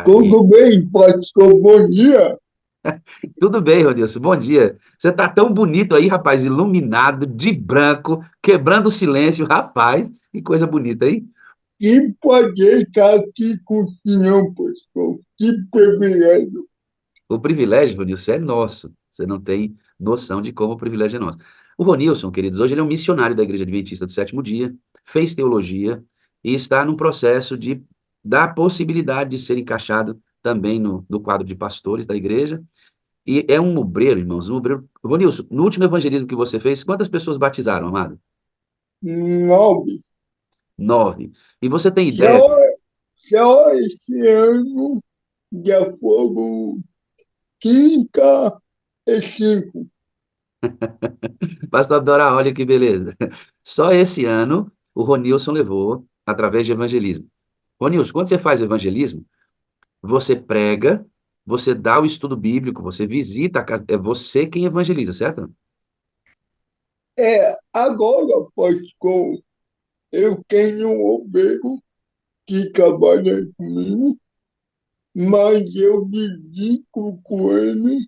Tudo bem, pastor? Bom dia. Tudo bem, Ronilson, bom dia. Você tá tão bonito aí, rapaz, iluminado, de branco, quebrando o silêncio, rapaz, que coisa bonita, hein? Que poder estar aqui com o senhor, pastor. Que privilégio. O privilégio, Ronilson, é nosso. Você não tem noção de como o privilégio é nosso. O Ronilson, queridos, hoje ele é um missionário da Igreja Adventista do Sétimo Dia, fez teologia e está num processo de dar possibilidade de ser encaixado também no quadro de pastores da igreja. E é um obreiro, irmãos, um obreiro. Ronilson, no último evangelismo que você fez, quantas pessoas batizaram, amado? 9. 9. E você tem ideia, Só, só esse ano já foram 35. pastor Abdorá, olha que beleza. Só esse ano o Ronilson levou através de evangelismo. Ronilson, quando você faz o evangelismo, você prega, você dá o estudo bíblico, você visita a casa, é você quem evangeliza, certo? Agora, pastor, eu tenho um obreiro que trabalha comigo, mas eu dedico com ele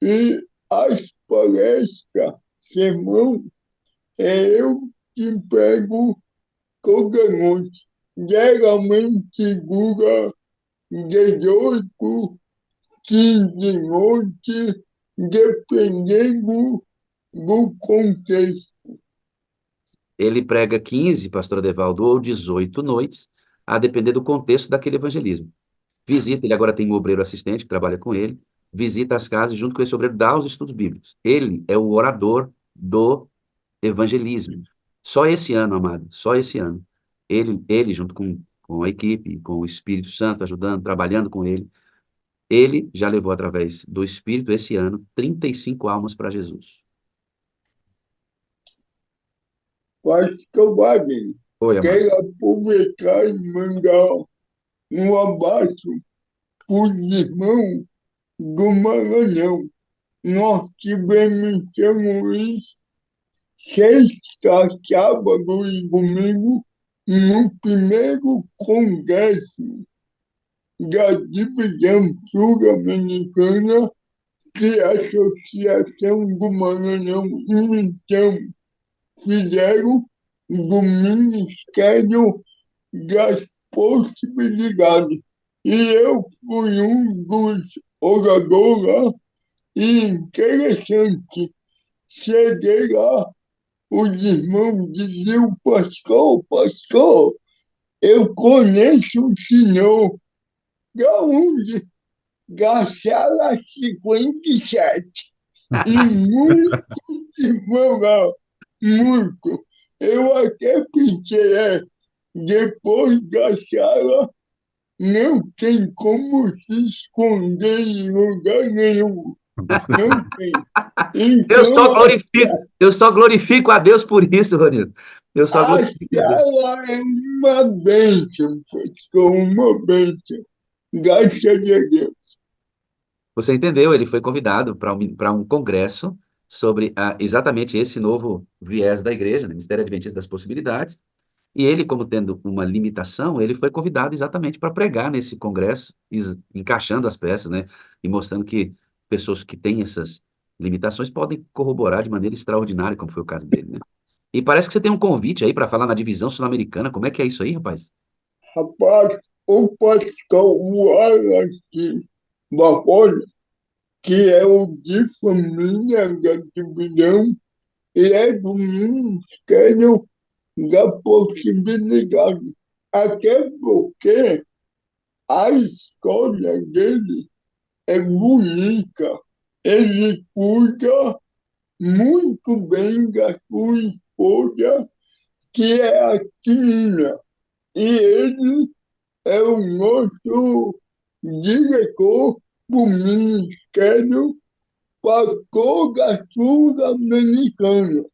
e as palestras, sermão, eu que pego toda noite. Geralmente dura 18, 15 noites, dependendo do contexto. Ele prega 15, pastor Adevaldo, ou 18 noites, a depender do contexto daquele evangelismo. Visita, ele agora tem um obreiro assistente que trabalha com ele, visita as casas e junto com esse obreiro dá os estudos bíblicos. Ele é o orador do evangelismo. Só esse ano, amado, só esse ano. Ele junto com a equipe, com o Espírito Santo ajudando, trabalhando com ele já levou através do Espírito esse ano 35 almas para Jesus. Pastor Wagner, Oi, amado. quero aproveitar e mandar um abraço para os irmãos do Maranhão. Nós tivemos em São Luís sexta, sábado e domingo no primeiro congresso da divisão sul-americana que a Associação do Maranhão então fizeram do Ministério das Possibilidades. E eu fui um dos oradores lá, e interessante, cheguei lá, os irmãos diziam, pastor, pastor, eu conheço o senhor. Da onde? Da sala 57. E muito devagar, muito. Eu até pensei, depois da sala, não tem como se esconder em lugar nenhum. Não tem. Eu Então, só glorifico, eu só glorifico a Deus por isso, Ronildo. Eu só a glorifico a Deus. sala é uma bênção, pastor, uma bênção. Graças a Deus. Você entendeu? Ele foi convidado para um congresso sobre exatamente esse novo viés da igreja, né? Ministério Adventista das Possibilidades. E ele, como tendo uma limitação, ele foi convidado exatamente para pregar nesse congresso, encaixando as peças, né? E mostrando que pessoas que têm essas limitações podem corroborar de maneira extraordinária, como foi o caso dele, né? E parece que você tem um convite aí para falar na divisão sul-americana. Como é que é isso aí, rapaz? Rapaz, o pastor Wallace Barbosa, que é o de família da divisão, e é do Ministério da Possibilidade. Até porque a história dele é bonita. Ele cuida muito bem da sua esposa, que é a Tina. E ele é o nosso diretor do Ministério para toda a Sul-Americana.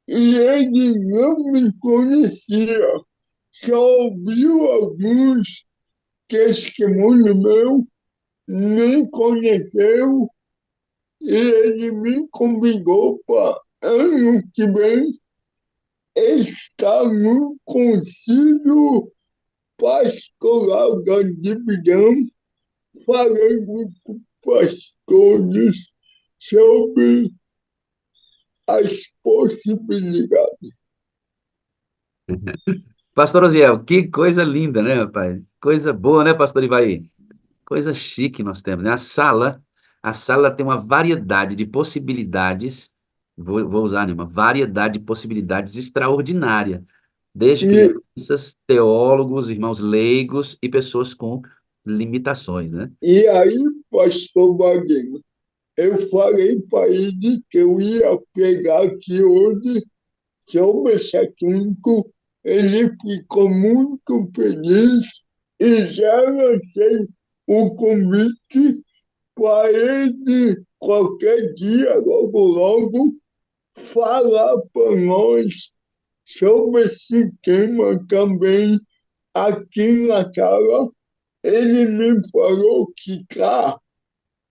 E ele não me conhecia, só ouviu alguns testemunhos meus, me conheceu e ele me convidou para ano que vem estar no Concílio pastoral da divisão, falando com pastores sobre as possibilidades. Pastor Osiel, que coisa linda, né, rapaz? Coisa boa, né, pastor Ivaí? Coisa chique nós temos, né? A sala tem uma variedade de possibilidades, vou usar, né, uma variedade de possibilidades extraordinária, desde E, crianças, teólogos, irmãos leigos e pessoas com limitações, né? e aí, pastor Wagner, eu falei para ele que eu ia pegar aqui hoje sobre esse assunto. Ele ficou muito feliz e já lancei o convite para ele, qualquer dia, logo, logo, falar para nós sobre esse tema também aqui na sala. Ele me falou que está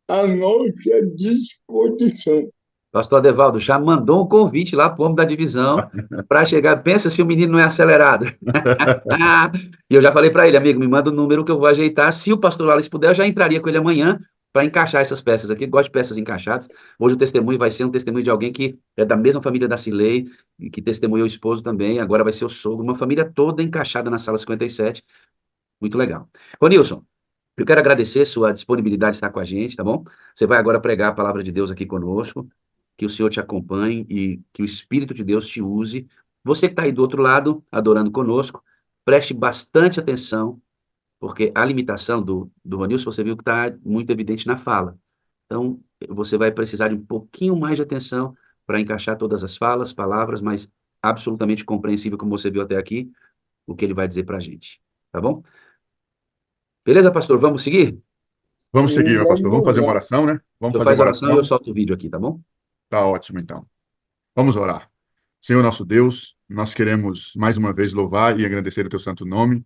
à nossa disposição. Pastor Adevaldo já mandou um convite lá para o homem da divisão para chegar. Pensa se o menino não é acelerado. E eu já falei para ele, amigo, me manda o número que eu vou ajeitar. Se o pastor Wallace puder, eu já entraria com ele amanhã para encaixar essas peças aqui. Gosto de peças encaixadas. Hoje o testemunho vai ser um testemunho de alguém que é da mesma família da Cilei, e que testemunhou o esposo também. Agora vai ser o sogro. Uma família toda encaixada na sala 57. Muito legal. Ronilson, eu quero agradecer sua disponibilidade de estar com a gente, tá bom? Você vai agora pregar a palavra de Deus aqui conosco. Que o Senhor te acompanhe e que o Espírito de Deus te use. Você que está aí do outro lado, adorando conosco, preste bastante atenção, porque a limitação do Ronilson, você viu que está muito evidente na fala. Então, você vai precisar de um pouquinho mais de atenção para encaixar todas as falas, palavras, mas absolutamente compreensível, como você viu até aqui, o que ele vai dizer para a gente. Tá bom? Beleza, pastor? Vamos seguir? Vamos E seguir, meu pastor. Vamos vamos fazer uma lá. oração, né? O Vamos senhor fazer faz uma a oração e eu oração. solto o vídeo aqui, tá bom? Tá ótimo, então. Vamos orar. Senhor nosso Deus, nós queremos mais uma vez louvar e agradecer o teu santo nome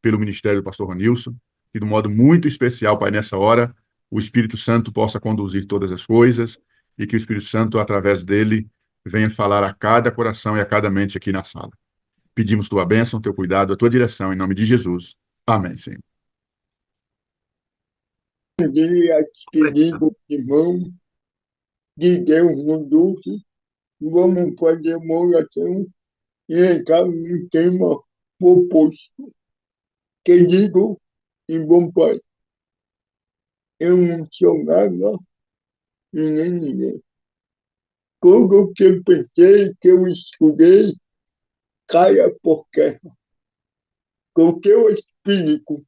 pelo ministério do pastor Ronilson, que de um modo muito especial, Pai, nessa hora, o Espírito Santo possa conduzir todas as coisas e que o Espírito Santo, através dele, venha falar a cada coração e a cada mente aqui na sala. Pedimos tua bênção, teu cuidado, a tua direção, em nome de Jesus. Amém, Senhor. Bom dia, querido irmão de Deus no Duque. Vamos fazer uma oração e entrar no tema proposto. Querido e bom Pai, eu não sou nada e nem ninguém. Tudo que eu pensei, que eu estudei, caia por terra. Que o teu Espírito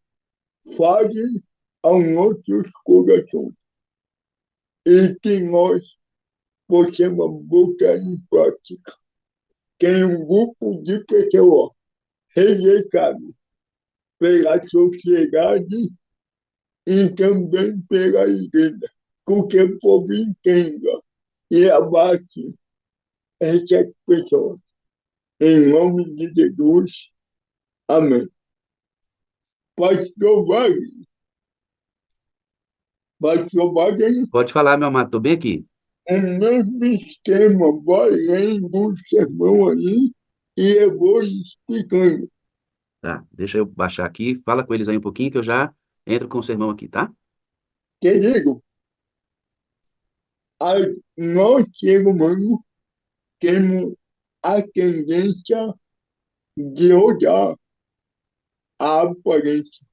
fale aos nossos corações e que nós possamos botar em prática. Tem um grupo de pessoas rejeitadas pela sociedade e também pela igreja, porque o povo entenda e abate essas pessoas. Em nome de Jesus, amém. Pastor Wagner, Pastor Wagner, Pode falar, meu amado, tô bem aqui. o mesmo esquema, vai lendo o sermão aí e eu vou explicando. Tá, deixa eu baixar aqui, fala com eles aí um pouquinho que eu já entro com o sermão aqui, tá? Querido, nós, seres humanos, temos a tendência de olhar a aparência,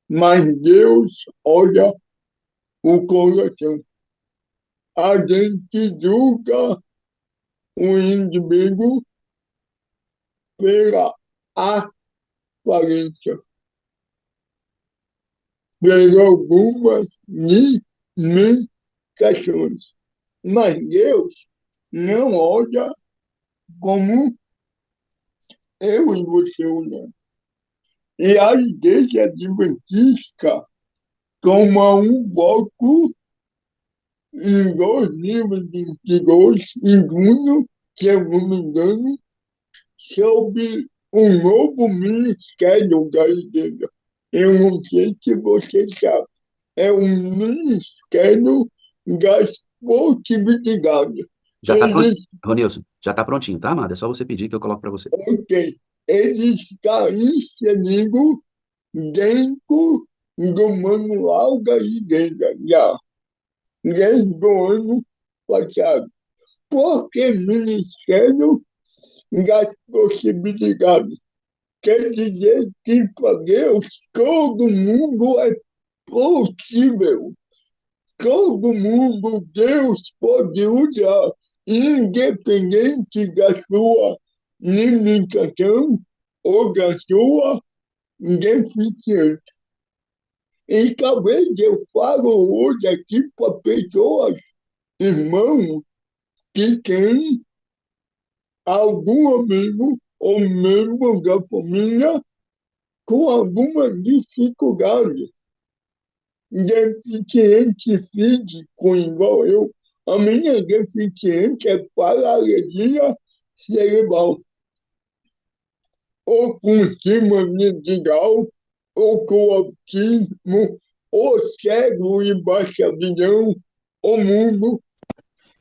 mas Deus olha o coração. A gente julga o indivíduo pela aparência, por algumas limitações. Mas Deus não olha como eu e você olhamos. E a igreja adventista toma um voto em 2022, em junho, se eu não me engano, sobre um novo ministério da igreja. Eu não sei se você sabe. É um ministério das possibilidades. Já tá pronto, Eles, Ronilson, já tá prontinho, tá, amado? É só você pedir que eu coloco para você. ok, ele está inserido dentro do manual da igreja, já, desde o ano passado. Porque Ministério das Possibilidades quer dizer que para Deus todo mundo é possível. Todo mundo Deus pode usar, independente da sua limitação ou da sua deficiência. E talvez eu falo hoje aqui para pessoas, irmãos, que têm algum amigo ou membro da família com alguma dificuldade, deficiente físico igual eu. A minha deficiência é paralisia cerebral, ou com síndrome de Down, ou com autismo, ou cego e baixa visão, ou mundo.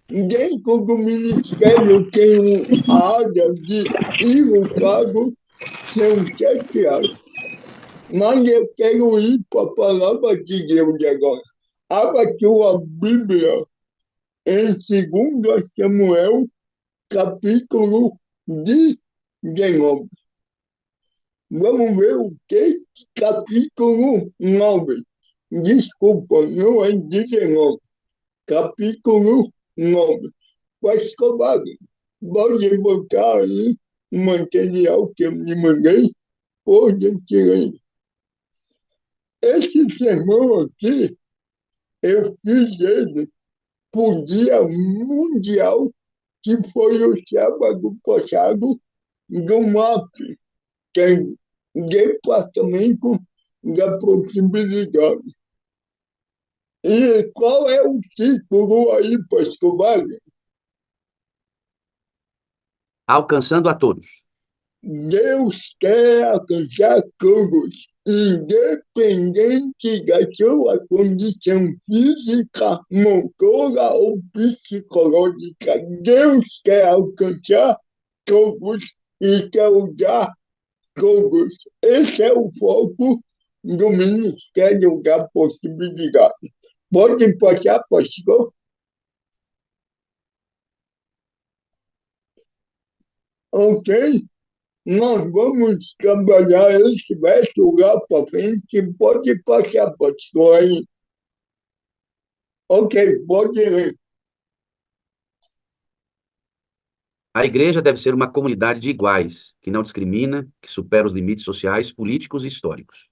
Dentro do Ministério tem uma área de ilocado, são 7 áreas. Mas eu quero ir para a palavra de Deus agora. Abra sua Bíblia em 2 Samuel, capítulo 19. Vamos ver o que? Capítulo 9. Desculpa, não é 19. Capítulo 9. Pastor Wagner, pode botar aí o material que eu me mandei, por gentileza. Esse sermão aqui, eu fiz ele por Dia Mundial, que foi o sábado passado, do MAP, que é Departamento da Possibilidade. E qual é o título aí, pastor Wagner? Alcançando a todos. Deus quer alcançar todos, independente da sua condição física, motora ou psicológica. Deus quer alcançar todos e quer usar todos. Esse é o foco do Ministério da Possibilidade. Pode passar, pastor? Ok? Nós vamos trabalhar esse verso lá para frente. Pode passar, pastor, aí. Ok, pode ler. A igreja deve ser uma comunidade de iguais, que não discrimina, que supera os limites sociais, políticos e históricos.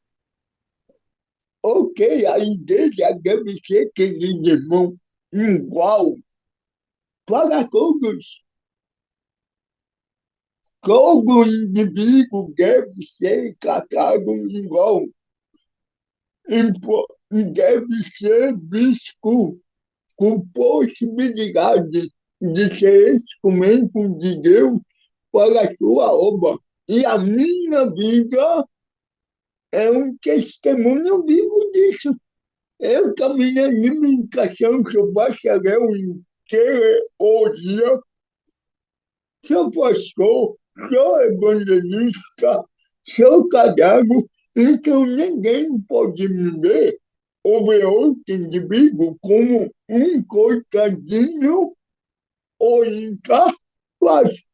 Ok, a igreja deve ser, querido irmão, igual para todos. Todo indivíduo deve ser tratado igual. Deve ser visto com possibilidade de ser instrumento de Deus para a sua obra. E a minha vida é um testemunho vivo disso. Eu também, a limitação, sou bacharel em teologia, sou pastor, sou evangelista, sou casado, então ninguém pode me ver ou ver outro indivíduo como um coitadinho ou incapaz.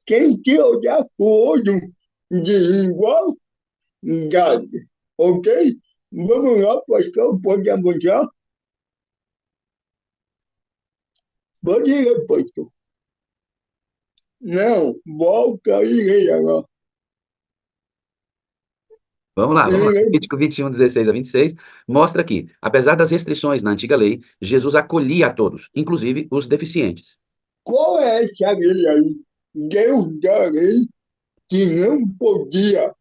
Quem te olhar com o olho de igualdade, ok? Vamos lá, pastor, pode avançar? Pode ir, pastor. Não, volta aí, leia lá. Vamos lá. Levítico 21, 16 a 26, mostra que, apesar das restrições na antiga lei, Jesus acolhia a todos, inclusive os deficientes. Qual é essa lei aí? Deus da lei que não podia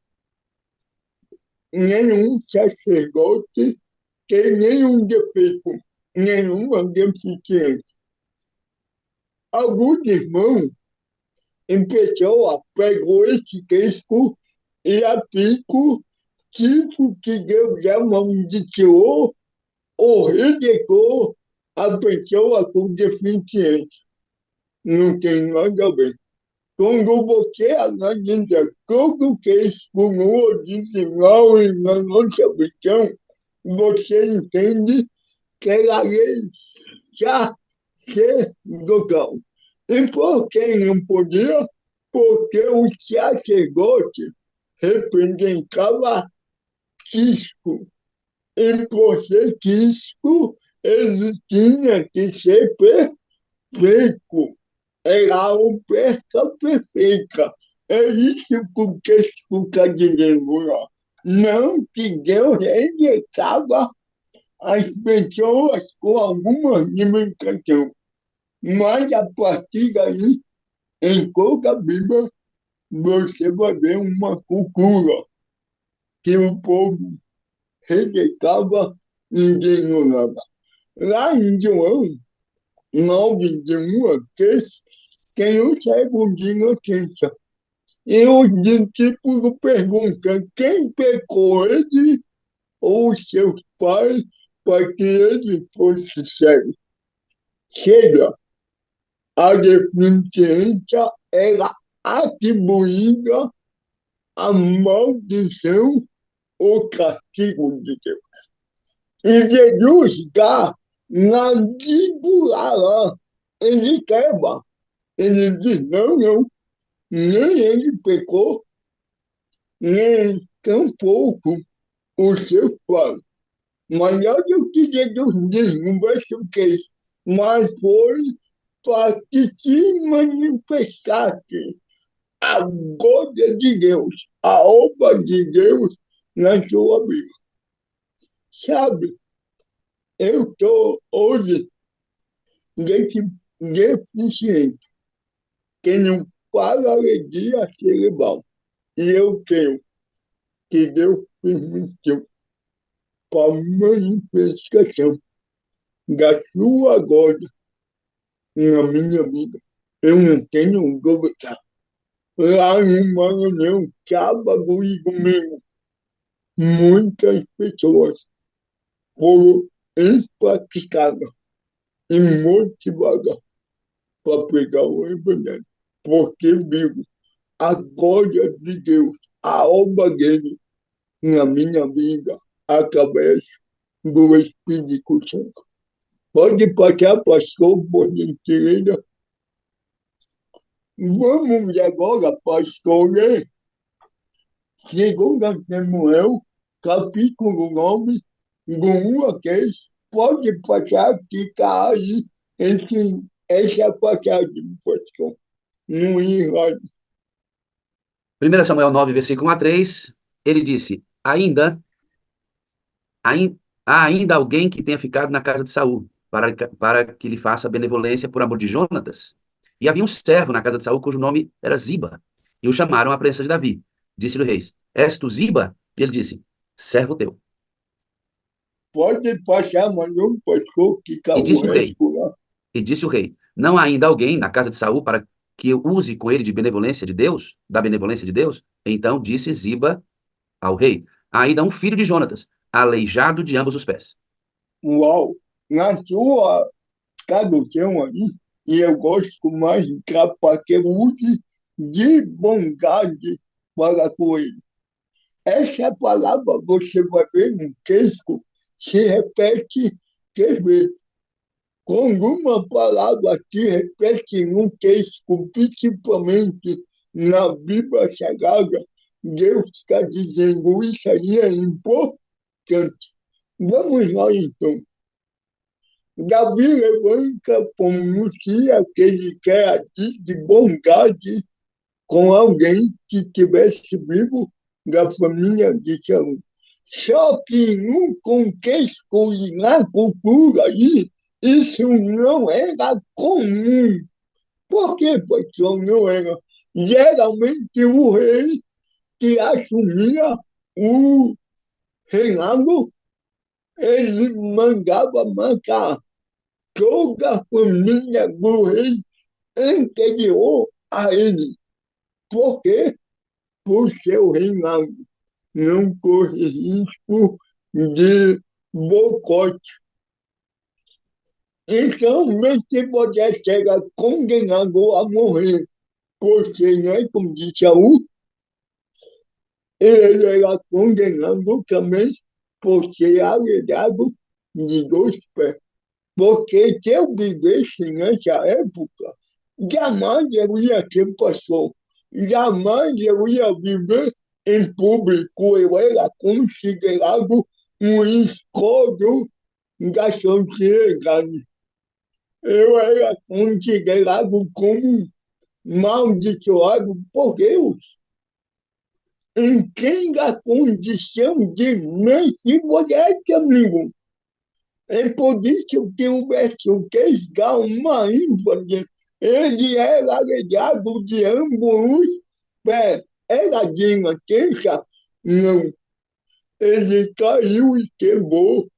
nenhum sacerdote ter nenhum defeito, nenhuma deficiência. Alguns irmãos em pessoa pegou esse texto e aplicou tipo que Deus já amaldiçoou ou rejeitou a pessoa com deficiência. Não tem nada a ver. Quando você analisa tudo que explorou original e na nossa visão, você entende que a lei sacerdotal. E por que não podia? Porque o sacerdote representava Cristo. E por ser Cristo, ele tinha que ser perfeito. Era a oferta perfeita. É isso que o texto está dizendo lá. Não que Deus rejeitava as pessoas com alguma limitação. Mas a partir daí, em toda a Bíblia, você vai ver uma cultura que o povo rejeitava e ignorava. Lá em João 9, de 1 a 3, tem um cego de notícia. E os discípulos perguntam quem pecou, ele ou seus pais, para que ele fosse cego. Chega, a deficiência era atribuída à maldição ou castigo de Deus. E Jesus dá na jugular, ele quebra. Ele diz, não, nem ele pecou, nem tampouco o seu pai. Mas olha o que Jesus diz no verso 3. Mas foi para que se manifestasse a glória de Deus, a obra de Deus na sua vida. Sabe, eu estou hoje deficiente, tenho paralisia cerebral. E eu tenho que Deus permitiu para manifestação da sua glória na minha vida. Eu não tenho dúvida. Lá no Maranhão, sábado e domingo, muitas pessoas foram impactadas e motivadas para pregar o Evangelho, porque viram a glória de Deus, a obra dele na minha vida, através do Espírito Santo. Pode passar, pastor, por gentileza. Vamos agora, pastor, ler 2 Samuel, capítulo 9, do 1 a 3. Pode passar que está aí essa passagem, pastor, no Israel. 1 Samuel 9, versículo 1 a 3, ele disse, há ainda alguém que tenha ficado na casa de Saul, para que lhe faça benevolência por amor de Jonatas? E havia um servo na casa de Saul, cujo nome era Ziba, e o chamaram à presença de Davi. Disse-lhe o rei, és tu Ziba? E ele disse, servo teu. Pode passar, mas não pastor, que está E o disse o rei, resto lá. e disse o rei, não há ainda alguém na casa de Saul para que eu use com ele de benevolência de Deus, da benevolência de Deus? Então disse Ziba ao rei, há ainda um filho de Jonatas, aleijado de ambos os pés. Uau! Na sua tradução aí, e eu gosto mais de para que use de bondade para com ele. Essa palavra você vai ver no texto, se repete 3 vezes. Quando uma palavra se repete num texto, principalmente na Bíblia Sagrada, Deus está dizendo isso aí é importante. Vamos lá então. Davi levanta pronuncia que ele quer agir de bondade com alguém que estivesse vivo da família de Saul. Só que no contexto e na cultura aí, isso não era comum. Por que, pastor, não era? Geralmente o rei que assumia o reinado, ele mandava matar toda a família do rei anterior a ele. Por quê? Por seu reinado não corre risco de boicote. Então, Mefibosete era condenado a morrer. porque, né, como disse Saul, ele era condenado também por ser alegado de dois pés. Porque se eu vivesse nessa época, jamais eu ia ser pastor, jamais eu ia viver em público. Eu era considerado um escolho da sociedade. Eu era considerado como maldiçoado por Deus. Em quem a condição de mensivoidade, amigo. É por isso que o verso 3 dá uma ênfase. Ele era alegado de ambos os pés. Era de nascença? Não. Ele caiu e quebrou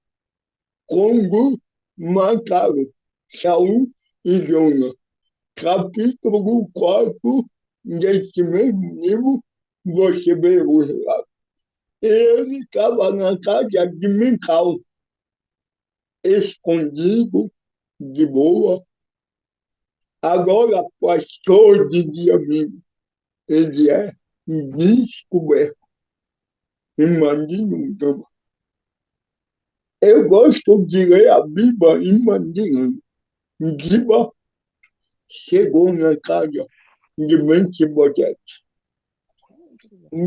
quando mataram Saul e Jonas. Capítulo 4 desse mesmo livro, você vê o relato. Ele estava na casa de Mical, escondido, de boa. Agora, pastor de dia mesmo, ele é descoberto. Imagina então. Eu gosto de ler a Bíblia imaginando. Giba chegou na casa de Mefibosete,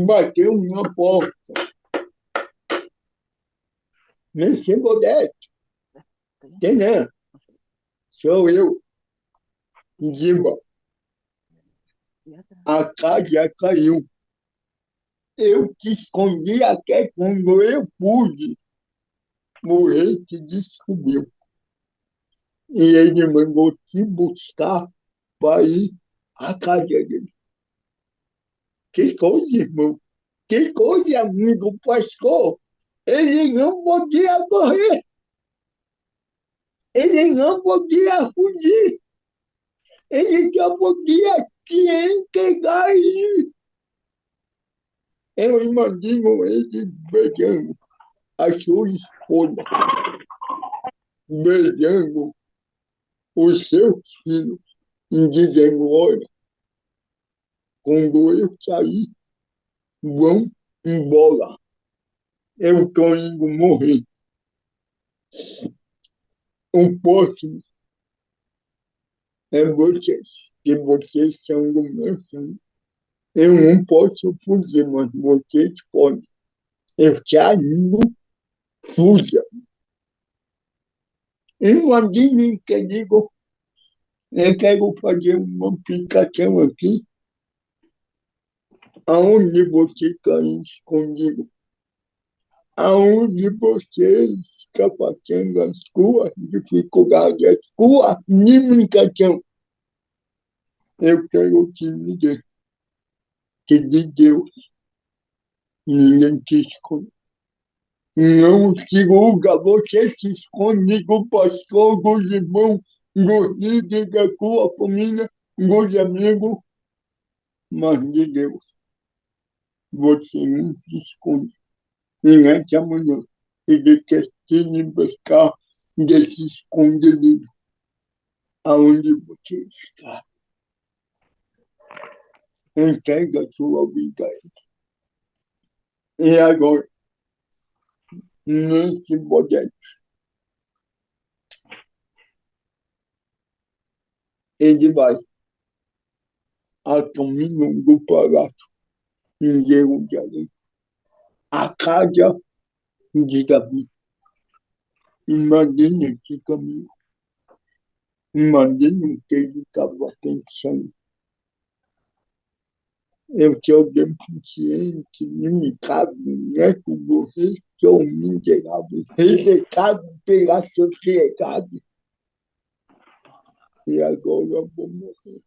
bateu na porta. Mefibosete, quem é? Sou eu, Giba. A casa caiu. Eu te escondi até quando eu pude. O rei te descobriu. E ele mandou te buscar para ir à casa dele. Que coisa, irmão. Que coisa, amigo pastor. Ele não podia correr. Ele não podia fugir. Ele só podia te entregar aí. Eu imagino ele beijando a sua esposa, beijando os seus filhos, e dizendo, olha, quando eu sair, vão embora. Eu estou indo morrer. O próximo é vocês, que vocês são do meu sangue. Eu não posso fugir, mas vocês podem. Eu saindo, fuja. Imaginem que digo, eu quero fazer uma aplicação aqui, aonde você está escondido, aonde você está fazendo as suas dificuldades, as suas limitações. Eu quero te dizer que de Deus ninguém te esconde. Não se julga, você se esconde do pastor, dos irmãos, dos líderes da sua família, dos amigos, mas de Deus você não se esconde. E nessa manhã ele quer te libertar desse esconderijo aonde você está. Entrega a sua vida a ele. E agora, nesse momento, ele vai a caminho do palácio em Jerusalém, a casa de Davi. Imagina esse caminho. Imagina o que ele estava pensando. Eu sou deficiente, limitado, neto do rei, sou miserável, rejeitado pela sociedade. E agora eu vou morrer.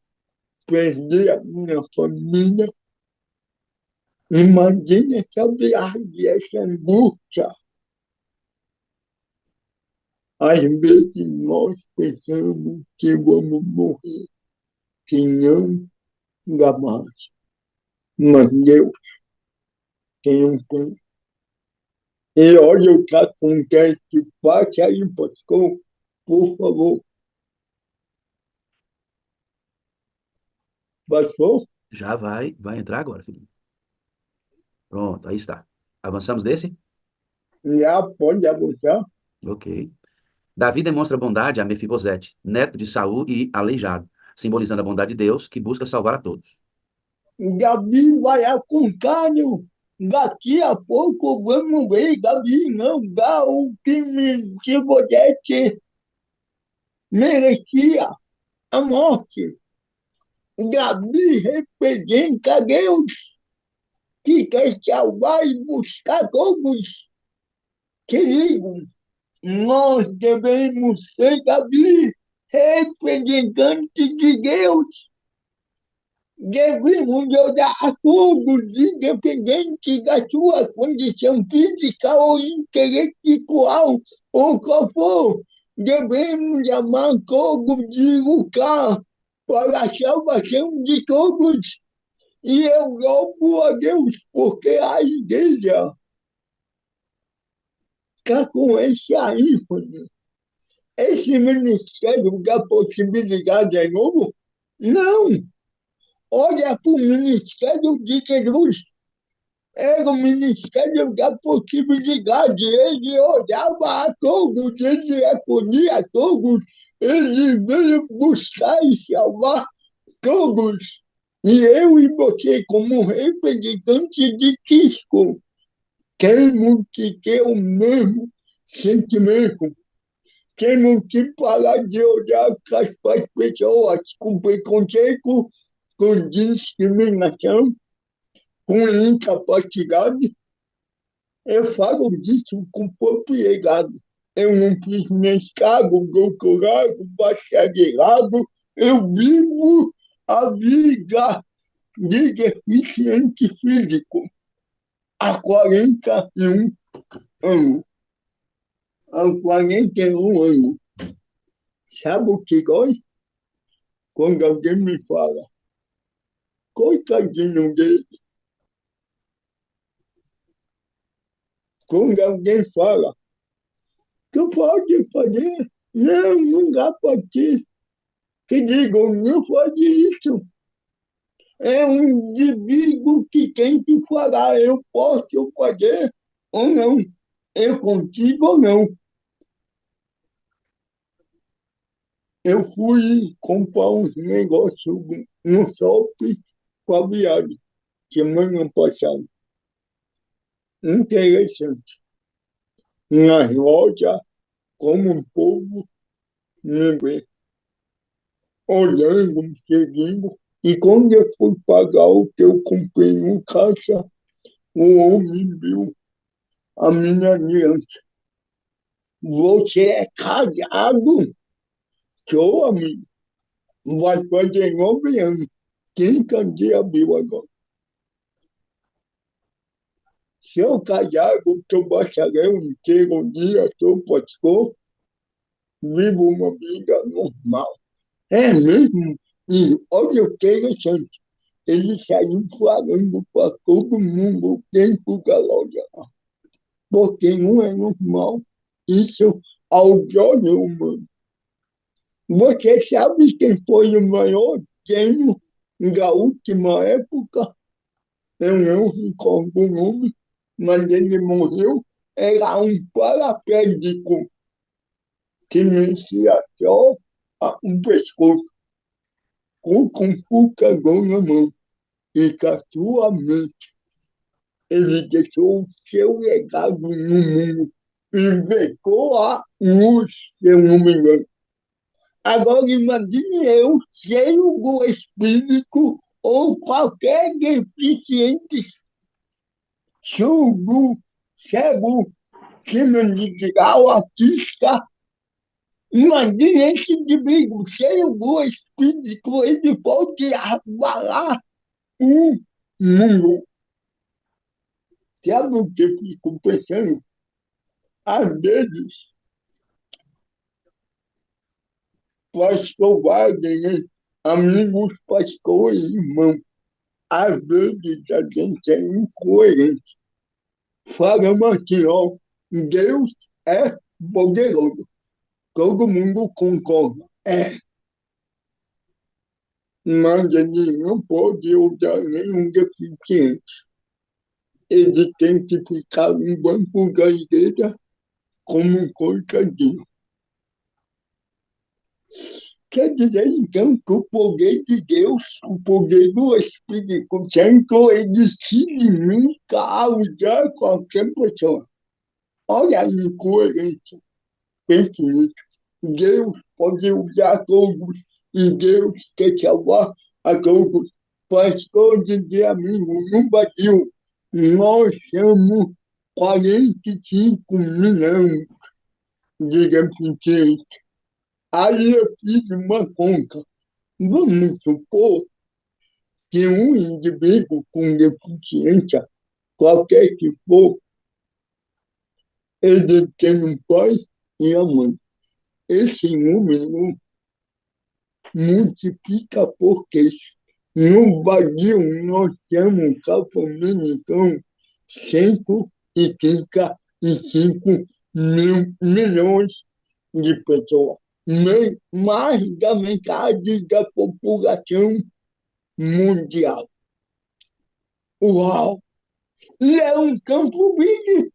Perder a minha família. Imagina essa viagem, essa angústia. Às vezes nós pensamos que vamos morrer, que não dá mais. Mas Deus tem um plano. E olha o que acontece, passe aí, pastor, por favor. Passou? Já vai entrar agora, filhinho. Pronto, aí está. Avançamos desse? Já pode avançar. Ok. Davi demonstra bondade a Mefibosete, neto de Saul e aleijado, simbolizando a bondade de Deus que busca salvar a todos. Gabi vai acompanhar. Daqui a pouco vamos ver, Gabi não dá o que você merecia a morte. Gabi representa Deus que quer salvar e buscar todos. Queridos, nós devemos ser, Gabi, representantes de Deus. Devemos olhar a todos, independente da sua condição física ou intelectual, ou qual for. Devemos amar todos e lutar para a salvação de todos. E eu louvo a Deus porque a igreja está com essa ênfase. Esse ministério da possibilidade é novo? Não! Olha para o ministério de Jesus. Era o ministério da possibilidade. Ele olhava a todos, ele acolhia a todos, ele veio buscar e salvar todos. E eu e você, como representantes de Cristo, temos que ter o mesmo sentimento. Temos que parar de olhar para as pessoas com preconceito, com discriminação, com incapacidade. Eu falo disso com propriedade. Eu não fiz mestrado, doutorado, bacharelado. Eu vivo a vida de deficiente físico há 41 anos. Há 41 anos. Sabe o que gosto? Quando alguém me fala, coitadinho dele. Quando alguém fala, tu pode fazer? Não, não dá para ti. Que digo, não faz isso. É um indivíduo que tem que falar, eu posso fazer ou não. Eu consigo ou não. Eu fui comprar uns negócios no shopping com a viagem, semana passada. Interessante. Nas lojas, como o povo me vê, olhando, me seguindo. E quando eu fui pagar o que eu comprei no caixa, o homem viu a minha aliança. Você é casado? Sou, amigo. Vai fazer 9 anos. 30 de abril agora. Sou casado, sou bacharel inteiro, um dia sou pastor, vivo uma vida normal. É mesmo? E olha o que é interessante. Ele saiu falando para todo mundo dentro da loja, porque não é normal isso ao olhos humanos. Você sabe quem foi o maior gênio da última época? Eu não recordo o nome, mas ele morreu. Era um paraplégico que mexia só o pescoço, com o computador na mão. E com a sua mente, ele deixou o seu legado no mundo. Inventou a luz, se eu não me engano. Agora imagine eu, cheio do espírito, ou qualquer deficiente, surdo, cego, semidigital, autista. Imagine esse indivíduo cheio do espírito, ele pode abalar o mundo. Sabe o que eu fico pensando? Às vezes, pastor Wagner, amigos pastores, irmãos, às vezes a gente é incoerente. Falamos assim, ó, Deus é poderoso. Todo mundo concorda. É, mas ele não pode usar nenhum deficiente. Ele tem que ficar no banco da igreja como um coitadinho. Quer dizer, então, que o poder de Deus, o poder do Espírito Santo, ele se limita a usar qualquer pessoa. Olha a incoerência. Pense nisso. Deus pode usar todos e Deus quer salvar a todos. Pastor de amigo, no Brasil, nós somos 45 milhões de deficientes. Aí eu fiz uma conta. Vamos supor que um indivíduo com deficiência, qualquer que for, ele tem um pai e a mãe. Esse número multiplica por quê? No Brasil, nós temos calçamento 135 mil milhões de pessoas. Mais da metade da população mundial. Uau! E é um campo vivo.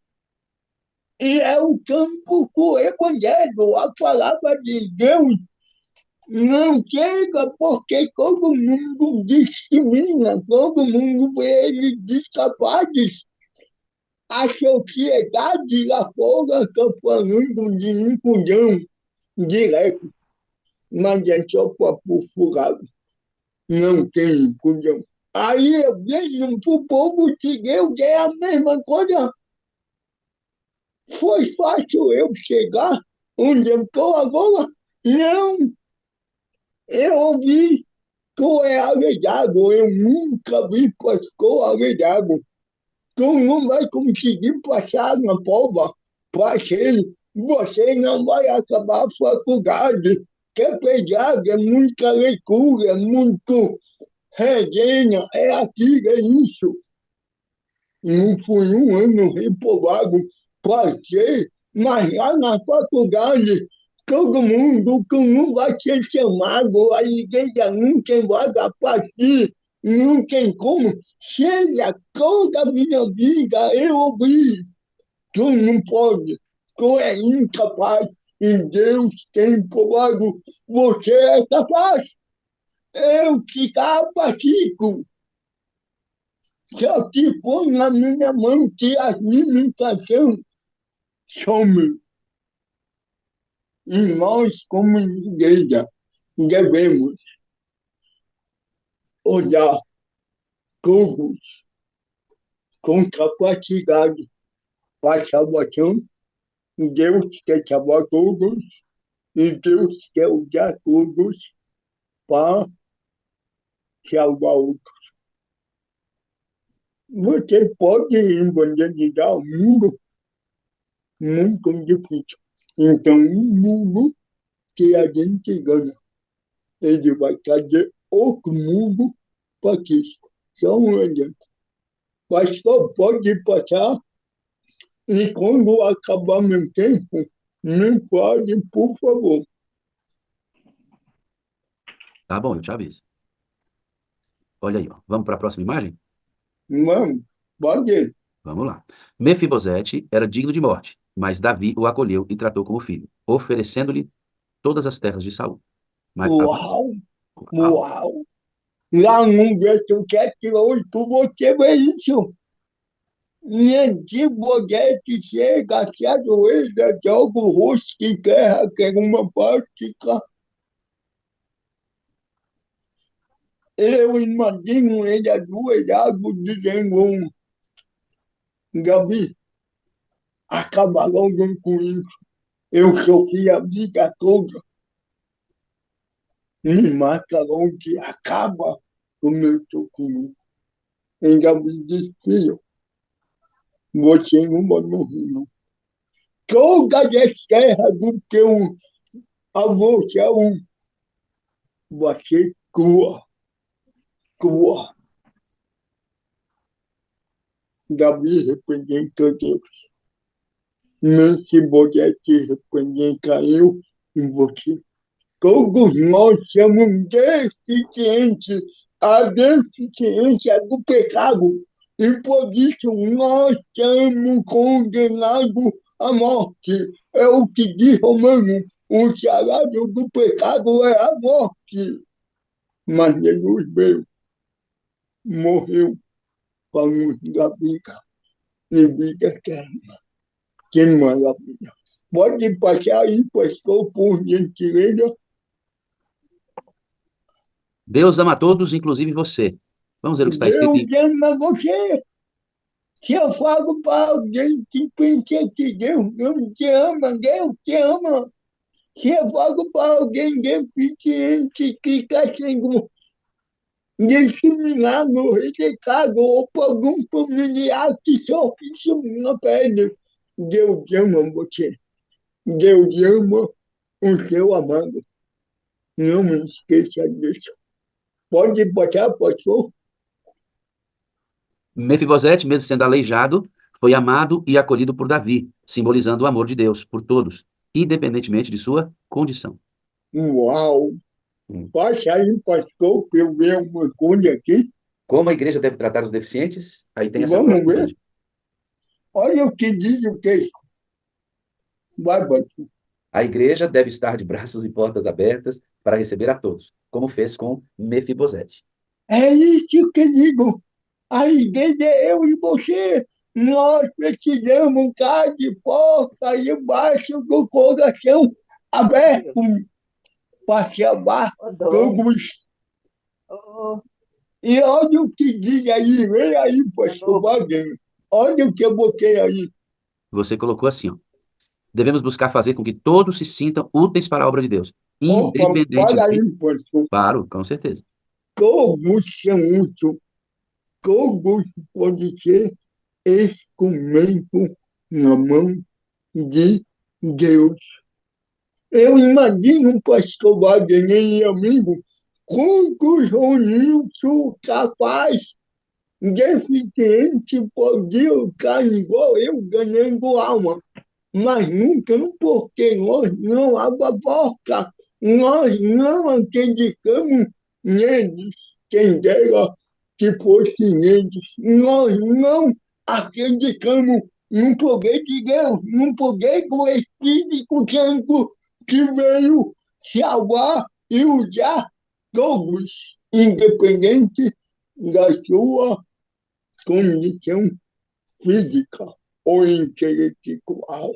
E é um campo do evangelho. A palavra de Deus não chega porque todo mundo discrimina, todo mundo vê eles descapazes. A sociedade lá fora está falando de inclusão direto, mas é só para furado. Não tem inclusão. Aí eu vejo para o povo de Deus é a mesma coisa. Foi fácil eu chegar onde eu estou agora? Não, eu ouvi tu é aleijado, eu nunca vi pastor aleijado. Tu não vai conseguir passar na prova para ser, você não vai acabar a faculdade, que é pesado, é muita leitura, é muito resenha, é aquilo, é isso. Não fui um ano reprovado, passei, mas lá na faculdade, todo mundo que não vai ser chamado, a igreja não tem vaga para ti, não tem como. Seja toda a minha vida, eu ouvi, tu não pode, tu é incapaz, e Deus tem provado, você é capaz. Eu te capacito. Só que põe na minha mão que as limitações some. E nós, como igreja, devemos olhar todos com capacidade para a salvação. Deus quer salvar todos e Deus quer usar todos para salvar outros. Você pode evangelizar o mundo muito difícil. Então, o mundo que a gente ganha, ele vai trazer outro mundo para Cristo. Só um exemplo. Mas só pode passar e quando acabar meu tempo, me fale, por favor. Tá bom, eu te aviso. Olha aí, ó. Vamos para a próxima imagem? Vamos, pode ir. Vamos lá. Mefibosete era digno de morte, mas Davi o acolheu e tratou como filho, oferecendo-lhe todas as terras de Saul. Mas, Uau, uau. uau. Lá no verso 7:8, você vê isso. Mefibosete chega, se ajoelha, joga o rosto em terra, que era uma prática. Eu imagino ele ajoelhado dizendo, Davi, acaba logo com isso. Eu sofri a vida toda. Me mata logo que acaba o meu sofrimento. E Davi disse, filho, você não vai morrer, não. Todas as terras do teu avô Saul vai ser tua, tua. Davi representa Deus. Mefibosete representa eu e você. Todos nós somos deficientes. A deficiência do pecado. E por isso nós estamos condenados à morte. É o que diz Romano. O salário do pecado é a morte. Mas Jesus veio, morreu para nos dar vida e vida eterna. Que maravilha. Pode passar aí, pastor, por gentileza. Deus ama a todos, inclusive você. Vamos ver o que está escrito Deus em... ama você. Se eu falo para alguém que pensa que Deus não te ama, Deus te ama. Se eu falo para alguém deficiente que está sendo discriminado, rejeitado, ou por algum familiar que sofre isso na pele, Deus ama você. Deus ama o seu amado. Não me esqueça disso. Pode botar, pastor? Mefibosete, mesmo sendo aleijado, foi amado e acolhido por Davi, simbolizando o amor de Deus por todos, independentemente de sua condição. Uau! Hum. Passa aí, pastor, que eu ver uma coisa aqui. Como a igreja deve tratar os deficientes? Aí tem essa Vamos ver. proximidade. Olha o que diz o texto. Vai, pastor. A igreja deve estar de braços e portas abertas para receber a todos, como fez com Mefibosete. É isso que digo. A igreja é eu e você. Nós precisamos estar de porta embaixo do coração aberto para chamar todos. E olha o que diz aí, vem aí, pastor Wagner. Olha o que eu botei aí. Você colocou assim, ó. Devemos buscar fazer com que todos se sintam úteis para a obra de Deus, Opa, para aí, independentemente... pastor. Claro, com certeza. Todos são úteis. Todos podem ser instrumento na mão de Deus. Eu imagino, pastor Wagner e amigo, quantos Ronilson capaz, deficiente, podia estar igual eu, ganhando alma. Mas nunca, porque nós não abrimos a boca, nós não acreditamos neles, quem dera que fosse neles. Nós não acreditamos no poder de Deus, no poder do Espírito Santo que veio salvar e usar todos, independente da sua condição física ou intelectual.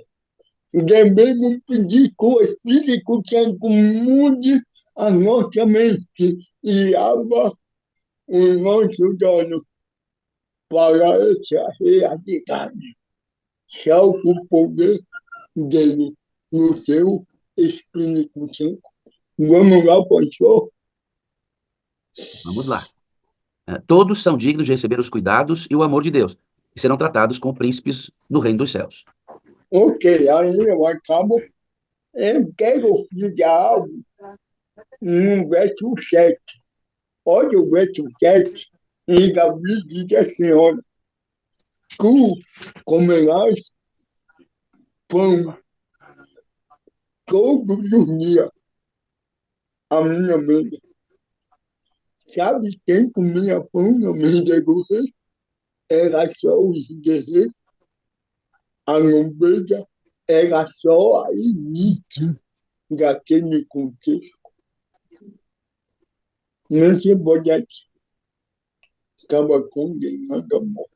Devemos pedir que o Espírito Santo mude a nossa mente e abra o nosso dono para essa realidade. Só com o poder dele, no seu Espírito Santo. Vamos lá, pastor? Vamos lá. Todos são dignos de receber os cuidados e o amor de Deus, e serão tratados como príncipes no reino dos céus. Ok, aí eu acabo. Eu quero dizer algo no verso 7. Olha o verso 7, e Davi diz assim, olha, tu comerás pão todos os dias à minha mesa. Sabe quem comia pão na mesa do rei? Era só os guerreiros, a nobreza era só a elite daquele contexto. Mefibosete estava condenado à morte.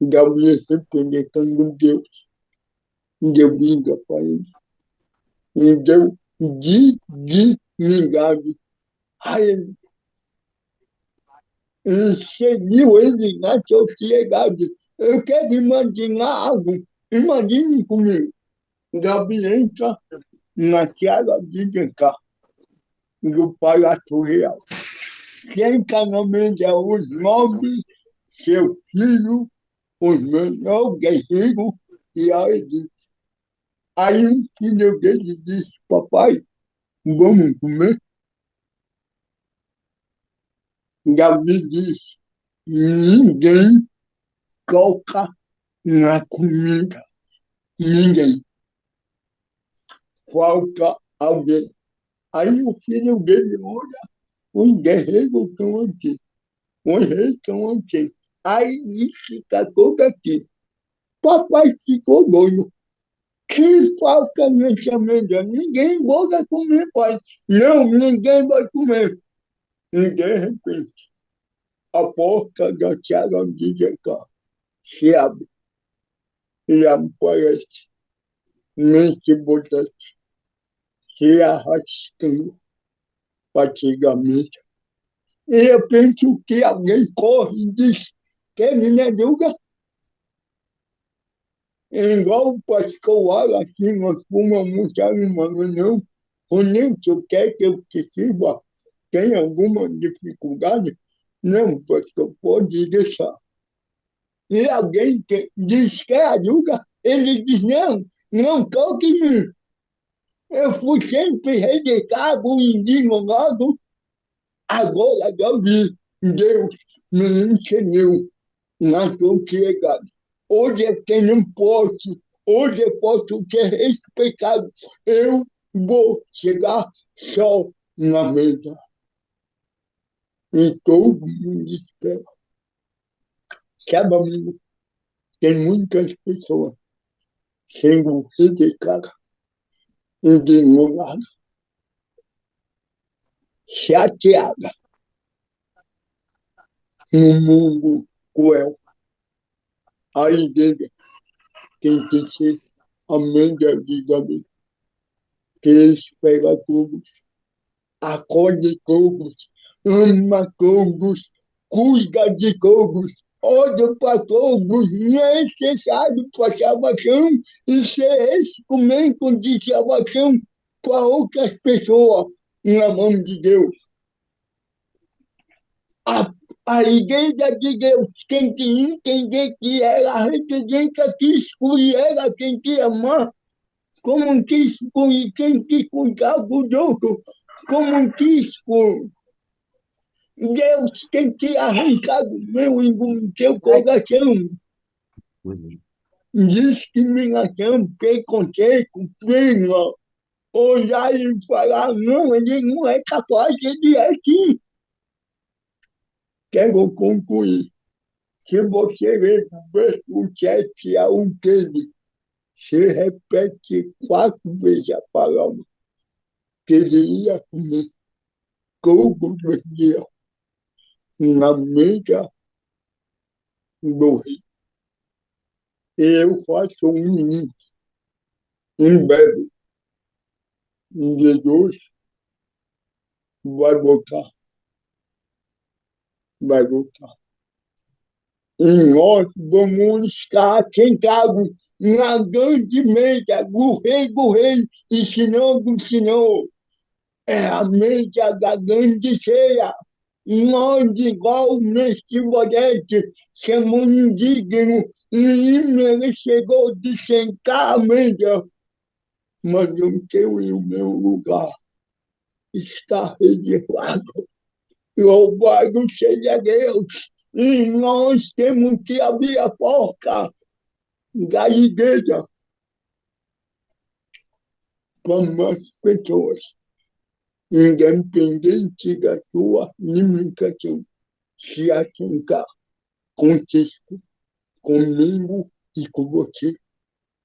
Davi representando Deus, deu vida para ele, e deu dignidade a ele. Inseriu ele na sociedade. Eu quero imaginar algo. Imagine comigo. Davi entra na sala de jantar do Palácio Real. Senta na mesa os nobres, seu filho, os menores guerreiros e a elite. Aí o filho dele disse, papai, vamos comer? Davi disse, ninguém toca na comida. Ninguém. Falta alguém. Aí o filho dele, olha, os guerreiros estão aqui, os reis estão aqui. Aí disse que toda aqui. Papai ficou doido. Que falta nessa mesa? Ninguém vai comer, pai. Não, ninguém vai comer. E de repente, a porta da sala de jantar se abre e aparece mente botante se arrastando para chegar à mesa. E eu penso que alguém corre e diz, quer minha dúvida? Igual o pastor assim, nós fomos animando, não. O Nilson quer que eu sirva, tem alguma dificuldade? Não, pastor, pode deixar. E alguém que diz que ajuda, ele diz, não, não toque em mim. Eu fui sempre rejeitado, indignado, agora eu vi, Deus me ensinou na sociedade. Hoje eu tenho posse, hoje eu posso ser respeitado. Eu vou chegar só na mesa. E todo mundo espera. Sabe, amigo, tem muitas pessoas sendo rejeitadas, indignadas, chateadas no mundo cruel. A igreja tem que ser a mesa de Davi, que espera todos, acolhe todos, ama todos, cuida de todos, olha para todos, necessário para a salvação e ser instrumento de salvação para outras pessoas na mão de Deus. A, a igreja de Deus tem que entender que ela representa Cristo e ela tem que amar como Cristo e tem que cuidar do outro como Cristo. Deus tem que arrancar do meu e do teu coração discriminação, preconceito, prima, olhar e falar, não, ele não é capaz, ele é sim. Quero concluir. Se você ler o verso 7 ao 13, se repete 4 vezes a palavra que ele ia comer todos os dias na mesa do rei. E eu faço em breve. Jesus vai voltar, vai voltar. E nós vamos estar sentados na grande mesa do rei, ensinando o Senhor. É a mesa da grande ceia. Nós, igual neste modeste, somos indignos e merecedor de sentar à mesa. Mas o teu e o meu lugar está reservado. Louvado seja Deus! E nós temos que abrir a porta da igreja para mais pessoas, independente da sua limitação, se assentar contigo, comigo e com você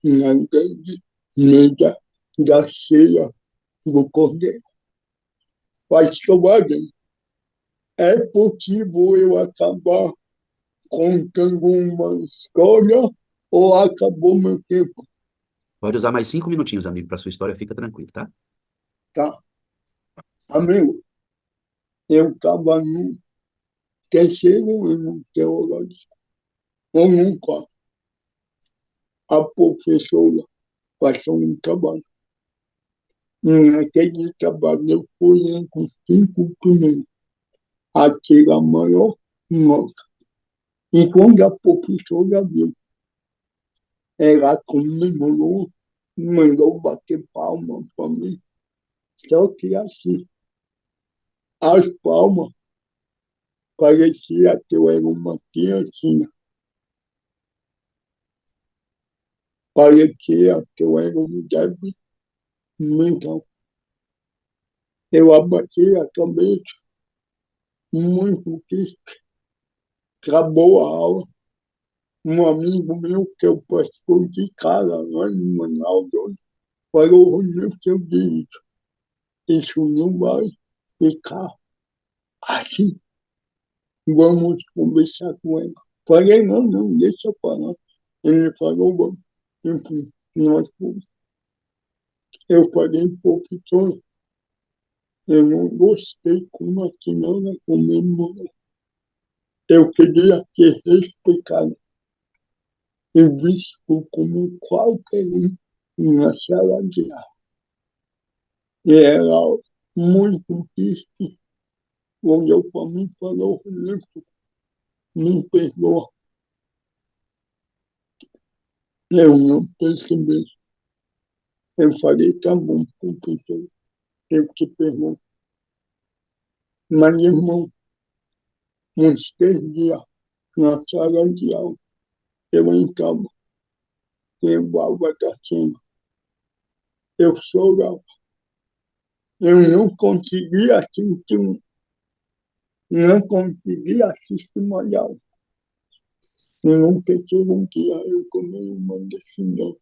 na grande mesa da ceia do Cordeiro. Pastor Wagner, é possível eu acabar contando uma história ou acabou meu tempo? Pode usar mais 5 minutinhos, amigo, para sua história, fica tranquilo, tá? Tá. Amigo, eu estava no terceiro ano teológico, ou nunca. A professora passou um trabalho. E naquele trabalho eu fui entre os 5 primeiros a ter a maior nota. E quando a professora viu, ela comemorou, mandou bater palma para mim. Só que assim, as palmas parecia que eu era uma criancinha. Parecia que eu era um débil mental. Eu abatei a cabeça muito triste. Acabou a aula. Um amigo meu que eu participei de casa lá em Manaus falou, no seu direito, isso não vai ficar assim. Vamos conversar com ela. Falei, não, deixa eu falar. Ele falou, bom, enfim, nós fomos. Eu falei, professor, eu não gostei como a senhora comemorou. Eu queria ser respeitado e visto como qualquer na sala de aula. E ela, muito triste, olhou para mim e falou, me perdoa. Eu não percebi. Eu falei, tá bom, professor, eu te pergunto. Mas, irmão, uns 3 dias na sala de aula, eu entrava, eu dava da cena, eu chorava. Eu não conseguia assistir, não conseguia assistir mais aula. Eu não pensei um dia, eu tomei uma decisão,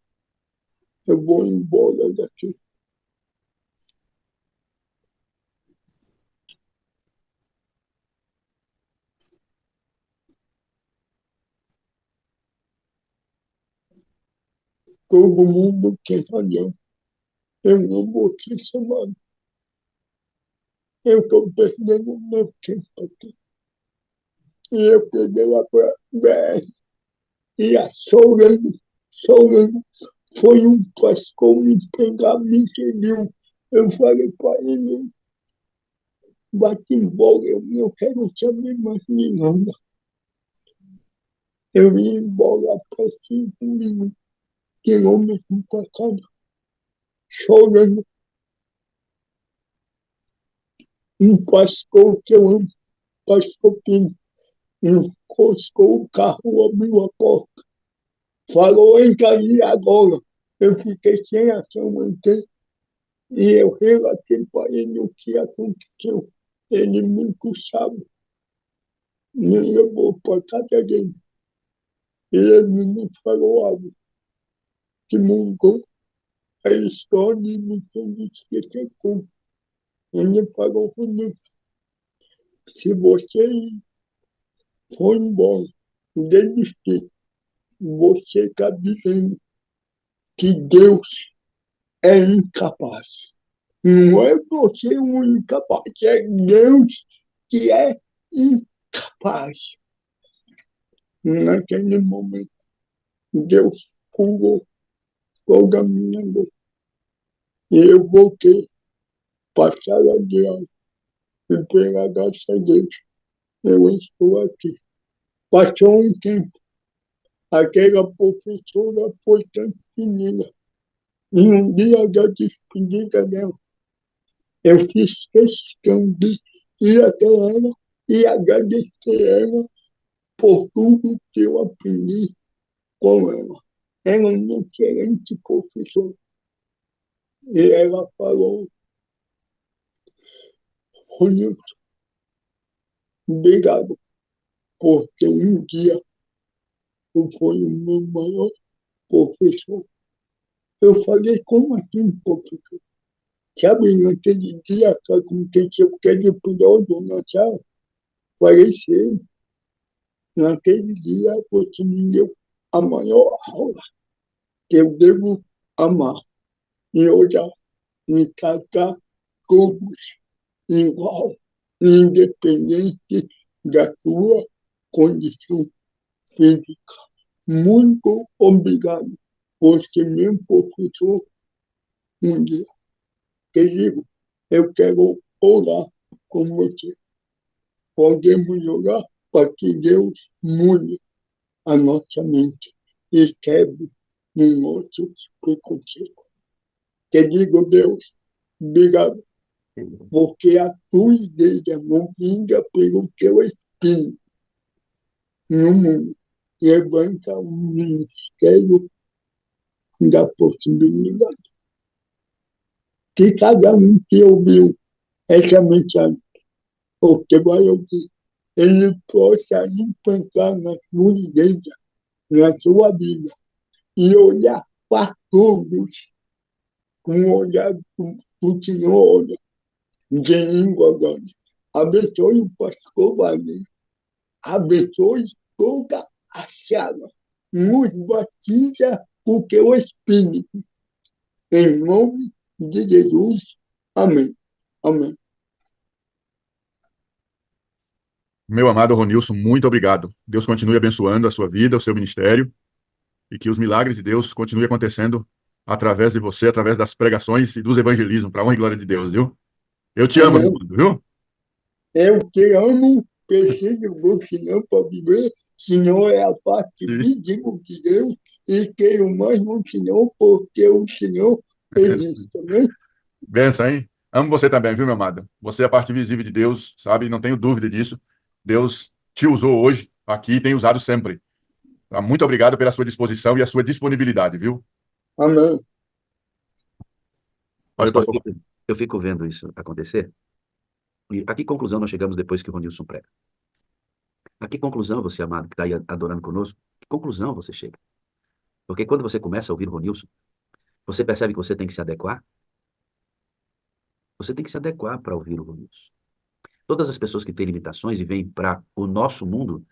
eu vou embora daqui. Todo mundo tem razão. Eu não vou te chamar. Eu estou perdendo meu tempo aqui. E eu peguei a BR e a chorando. Foi um pastor me pegar, me entendeu. Eu falei para ele, vai-te embora, eu não quero saber mais de nada. Eu ia embora para 5 quilômetros para casa, chorando. Um pastor que eu amo, pastor Pinto, encostou o carro, abriu a porta. Falou, entra aí agora. Eu fiquei sem ação, entrei. E eu relatei para ele o que aconteceu. Ele muito sábio, me levou para casa dele. E ele me falou algo que mudou a história e me fez esquecer tudo. Ele falou comigo, se você for embora, desistir, você está dizendo que Deus é incapaz. Não é você o incapaz, é Deus que é incapaz. Naquele momento, Deus curou toda a minha dor. E eu voltei para a sala de aula. E pela graça de Deus, eu estou aqui. Passou um tempo, aquela professora foi transferida. E um dia da despedida dela, eu fiz questão de ir até ela e agradecer ela por tudo que eu aprendi com ela. Ela é uma excelente professora. E ela falou, Ronilson, obrigado, porque um dia tu foi o meu maior professor. Eu falei, como assim, professor? Sabe, naquele dia que aconteceu aquele episódio na sala, falei, sei, naquele dia você me deu a maior aula que eu devo amar e olhar, me tratar todos igual, independente da sua condição física. Muito obrigado. Você, meu professor, um dia, querido, eu quero orar com você. Podemos orar para que Deus mude a nossa mente e quebre os nossos preconceitos. Querido Deus, obrigado, porque a tua igreja movida pelo teu Espírito no mundo levanta um ministério da possibilidade. Que cada um que ouviu essa mensagem, porque vai ouvir. Ele possa implantar na sua igreja, na sua vida, e olhar para todos com um olhar com o Senhor olha, de língua agora. Abençoe o pastor Wagner, abençoe toda a sala, nos batiza o teu Espírito, em nome de Jesus. Amém. Amém. Meu amado Ronilson, muito obrigado. Deus continue abençoando a sua vida, o seu ministério, e que os milagres de Deus continuem acontecendo através de você, através das pregações e dos evangelismos, para a honra e glória de Deus, viu? Eu te amo, meu Amém. amado, viu? Eu te amo, preciso do Senhor para viver, Senhor é a parte Sim. visível de Deus, e quero mais no Senhor, porque o Senhor existe. Amém? Benção, hein? Amo você também, viu, meu amado? Você é a parte visível de Deus, sabe? Não tenho dúvida disso. Deus te usou hoje aqui e tem usado sempre. Tá? Muito obrigado pela sua disposição e a sua disponibilidade, viu? Amém. Olha, Pastor, pastor. eu fico vendo isso acontecer. E a que conclusão nós chegamos depois que o Ronilson prega? A que conclusão, você amado, que está aí adorando conosco, que conclusão você chega? Porque quando você começa a ouvir o Ronilson, você percebe que você tem que se adequar? Você tem que se adequar para ouvir o Ronilson. Todas as pessoas que têm limitações e vêm para o nosso mundo,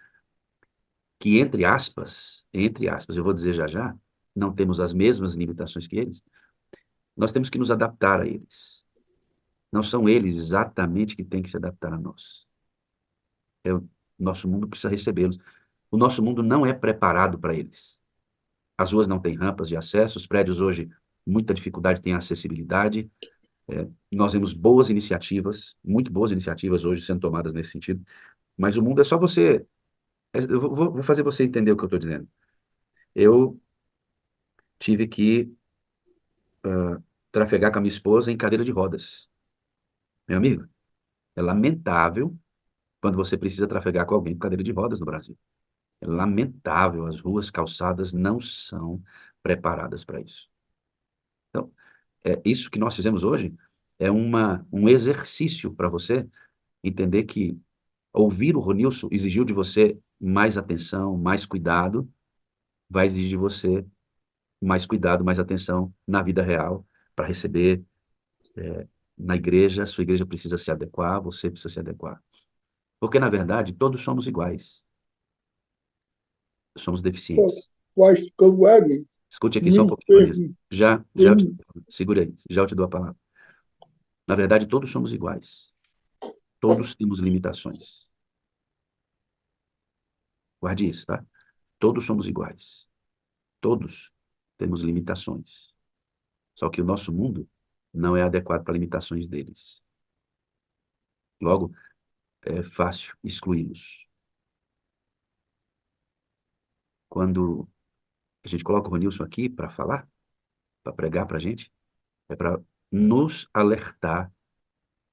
que entre aspas, eu vou dizer já já, não temos as mesmas limitações que eles, nós temos que nos adaptar a eles. Não são eles exatamente que têm que se adaptar a nós. É o nosso mundo que precisa recebê-los. O nosso mundo não é preparado para eles. As ruas não têm rampas de acesso, os prédios hoje, muita dificuldade têm acessibilidade. Nós vemos boas iniciativas, muito boas iniciativas hoje sendo tomadas nesse sentido, mas o mundo é só você. Eu vou fazer você entender o que eu estou dizendo. Eu tive que trafegar com a minha esposa em cadeira de rodas. Meu amigo, é lamentável quando você precisa trafegar com alguém com cadeira de rodas no Brasil. É lamentável, as ruas, calçadas não são preparadas para isso. Então, isso que nós fizemos hoje é um exercício para você entender que ouvir o Ronilson exigiu de você mais atenção, mais cuidado, vai exigir de você mais cuidado, mais atenção na vida real para receber na igreja. Sua igreja precisa se adequar, você precisa se adequar. Porque, na verdade, todos somos iguais. Somos deficientes. Pastor Wagner, Escute aqui só um me pouquinho, Ronilson. permite, Segura aí, já eu te dou a palavra. Na verdade, todos somos iguais. Todos temos limitações. Guarde isso, tá? Todos somos iguais. Todos temos limitações. Só que o nosso mundo não é adequado para limitações deles. Logo, é fácil excluí-los. Quando a gente coloca o Ronilson aqui para falar, para pregar para a gente, é para nos alertar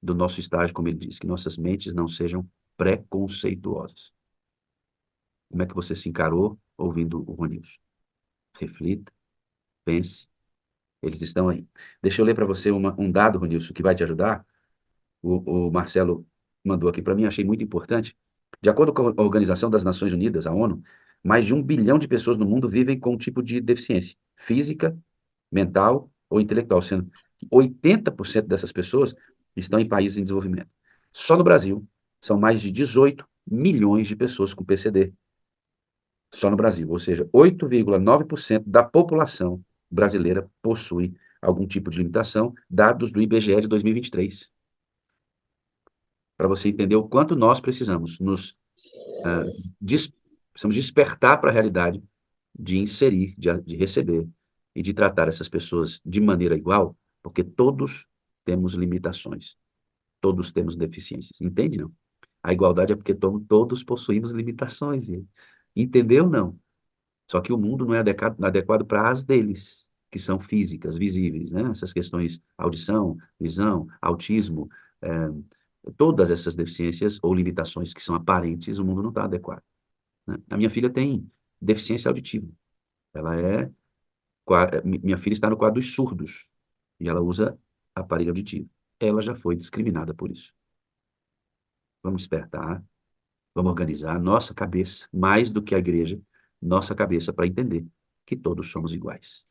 do nosso estágio, como ele diz, que nossas mentes não sejam preconceituosas. Como é que você se encarou ouvindo o Ronilson? Reflita, pense, eles estão aí. Deixa eu ler para você um dado, Ronilson, que vai te ajudar. O Marcelo mandou aqui para mim, achei muito importante. De acordo com a Organização das Nações Unidas, a ONU, mais de 1 bilhão de pessoas no mundo vivem com um tipo de deficiência física, mental ou intelectual, sendo que 80% dessas pessoas estão em países em desenvolvimento. Só no Brasil, são mais de 18 milhões de pessoas com PCD. Só no Brasil, ou seja, 8,9% da população brasileira possui algum tipo de limitação, dados do IBGE de 2023. Para você entender o quanto nós precisamos ah, precisamos despertar para a realidade de inserir, de receber e de tratar essas pessoas de maneira igual, porque todos temos limitações, todos temos deficiências. Entende, não? A igualdade é porque todos possuímos limitações. Entendeu, não? Só que o mundo não é adequado para as deles, que são físicas, visíveis, né? Essas questões, audição, visão, autismo, todas essas deficiências ou limitações que são aparentes, o mundo não está adequado, né? A minha filha tem deficiência auditiva. Ela minha filha está no quadro dos surdos e ela usa aparelho auditivo. ela já foi discriminada por isso. Vamos despertar, vamos organizar nossa cabeça, mais do que a igreja, nossa cabeça para entender que todos somos iguais.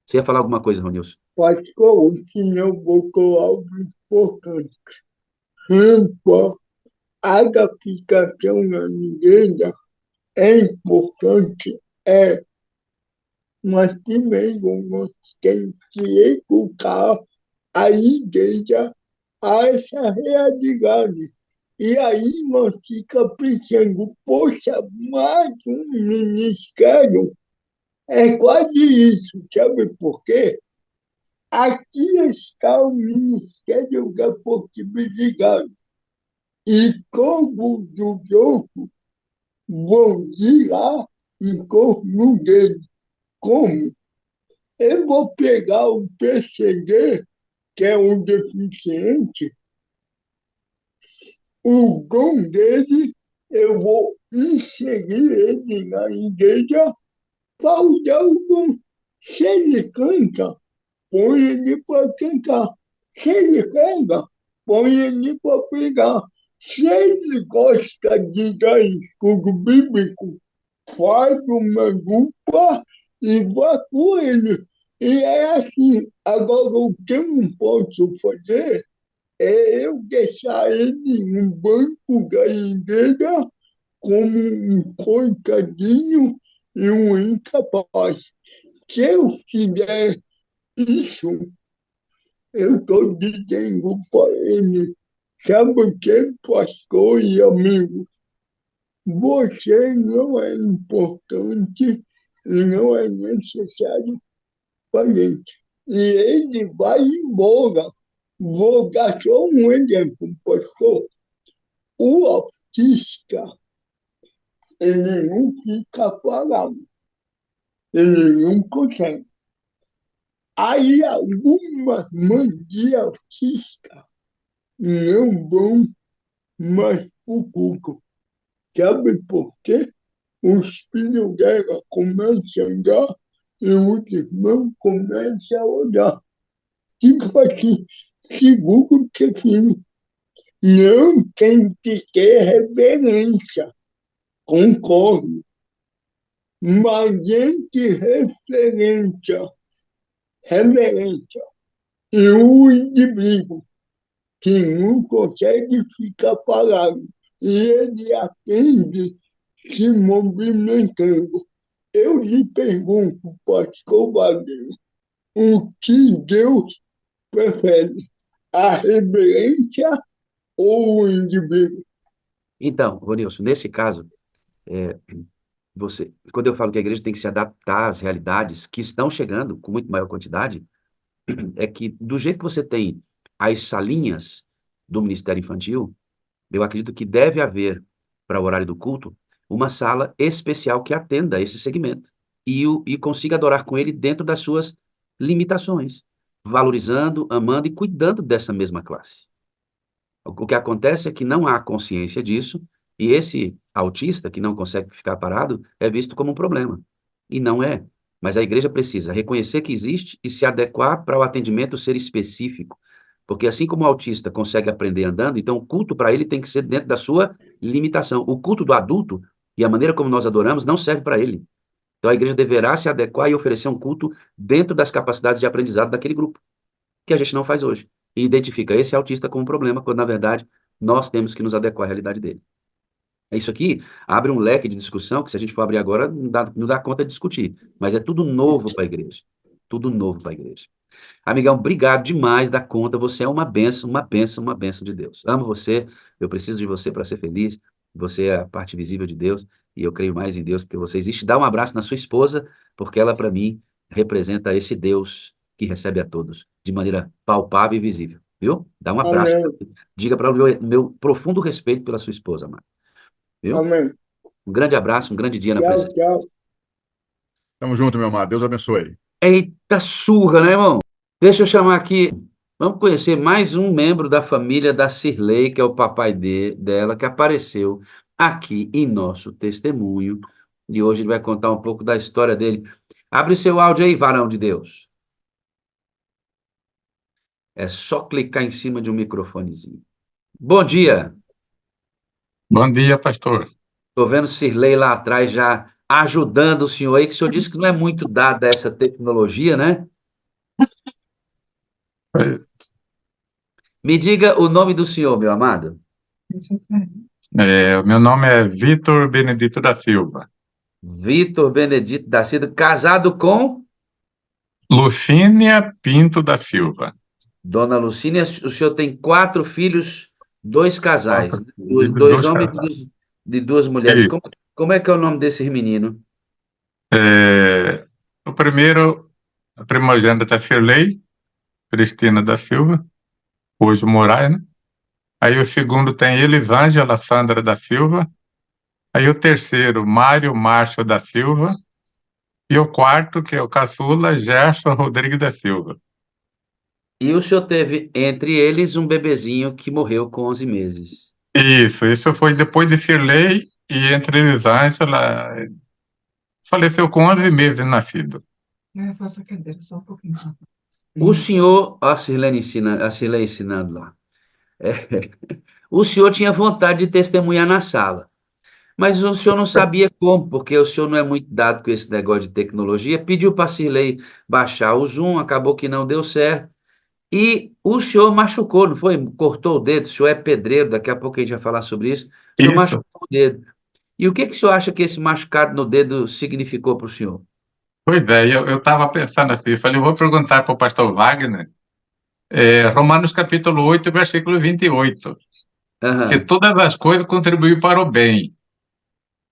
Você ia falar alguma coisa, Ronilson? Pastor, o senhor botou algo importante. Rampa, a adaptação na igreja é importante, mas primeiro nós temos que educar a igreja a essa realidade. E aí nós ficamos pensando, poxa, mais um ministério é quase isso, sabe por quê? Aqui está o Ministério da Possibilidade. E todos os outros vão girar em torno dele. Como? Eu vou pegar o PCD, que é um deficiente, o dom dele, eu vou inserir ele na igreja para usar o dom. Se ele canta, põe ele para cantar. Se ele pega, põe ele para pegar. Se ele gosta de dar estudo bíblico, faz uma dupla e vá com ele. E é assim. Agora, o que eu não posso fazer é eu deixar ele no banco da igreja como um coitadinho e um incapaz. Se eu fizer isso, eu estou dizendo para ele, sabe o que, pastor e amigo? Você não é importante e não é necessário para a gente. E ele vai embora. Vou dar só um exemplo, pastor. O autista, ele não fica parado, ele não consegue. Aí algumas mães de autista não vão mais para o culto. Sabe por quê? Os filhos dela começam a andar e os irmãos começam a olhar. Tipo assim, seguro que filho não tem que ter reverência, concordo. Mas entre reverência e o indivíduo que não consegue ficar parado e ele atende se movimentando. Eu lhe pergunto, pastor Wagner, o que Deus prefere, a reverência ou o indivíduo? Então, Ronilson, nesse caso, é, quando eu falo que a igreja tem que se adaptar às realidades que estão chegando com muito maior quantidade, é que do jeito que você tem as salinhas do Ministério Infantil, eu acredito que deve haver, para o horário do culto, uma sala especial que atenda a esse segmento e consiga adorar com ele dentro das suas limitações, valorizando, amando e cuidando dessa mesma classe. O que acontece é que não há consciência disso, e esse autista que não consegue ficar parado é visto como um problema. E não é. Mas a igreja precisa reconhecer que existe e se adequar para o atendimento ser específico. Porque assim como o autista consegue aprender andando, então o culto para ele tem que ser dentro da sua limitação. O culto do adulto e a maneira como nós adoramos não serve para ele. Então a igreja deverá se adequar e oferecer um culto dentro das capacidades de aprendizado daquele grupo, que a gente não faz hoje. E identifica esse autista como um problema, quando, na verdade, nós temos que nos adequar à realidade dele. Isso aqui abre um leque de discussão que, se a gente for abrir agora, não dá conta de discutir. Mas é tudo novo para a igreja. Tudo novo para a igreja. Amigão, obrigado demais da conta. Você é uma bênção, uma bênção, uma bênção de Deus. Amo você, eu preciso de você para ser feliz. Você é a parte visível de Deus e eu creio mais em Deus porque você existe. Dá um abraço na sua esposa, porque ela, para mim, representa esse Deus que recebe a todos de maneira palpável e visível. Viu? Dá um abraço. Amém, Diga para o meu profundo respeito pela sua esposa, amado. Viu? amém. Um grande abraço, um grande dia na Tchau, presença. tchau. Tamo junto, meu amado. Deus abençoe. Eita surra, né, irmão? Deixa eu chamar aqui. Vamos conhecer mais um membro da família da Cirlei, que é o papai dela, que apareceu aqui em nosso testemunho. E hoje ele vai contar um pouco da história dele. Abre seu áudio aí, varão de Deus. É só clicar em cima de um microfonezinho. Bom dia. Bom dia, pastor. Estou vendo Sirlei lá atrás já ajudando o senhor aí, que o senhor disse que não é muito dado a essa tecnologia, né? Me diga o nome do senhor, meu amado. O meu nome é Vitor Benedito da Silva. Vitor Benedito da Silva, casado com Lucínia Pinto da Silva. Dona Lucínia. O senhor tem 4 filhos, 2 casais, Quatro né? filhos, Dois dois homens casais. de 2 mulheres. E, Como é que é o nome desses meninos? o primeiro, a primogênita é Cirlei Cristina da Silva, hoje Moraes, né? Aí o segundo tem Elisângela Sandra da Silva. Aí o terceiro, Mário Márcio da Silva. E o quarto, que é o caçula, Gerson Rodrigues da Silva. E o senhor teve, entre eles, um bebezinho que morreu com 11 meses. Isso foi depois de Cirlei e entre Elisângela, faleceu com 11 meses de nascido. Afasta a cadeira só um pouquinho. O senhor, a Cirlei ensinando lá. É, o senhor tinha vontade de testemunhar na sala, mas o senhor não sabia como, porque o senhor não é muito dado com esse negócio de tecnologia. Pediu para a Cirlei baixar o Zoom, acabou que não deu certo. E o senhor machucou, não foi? Cortou o dedo. O senhor é pedreiro, daqui a pouco a gente vai falar sobre isso. O senhor Isso. machucou o dedo. E o que que o senhor acha que esse machucado no dedo significou para o senhor? Pois é, eu estava pensando assim, eu falei, eu vou perguntar para o pastor Wagner, Romanos capítulo 8, versículo 28, que Aham. todas as coisas contribuem para o bem.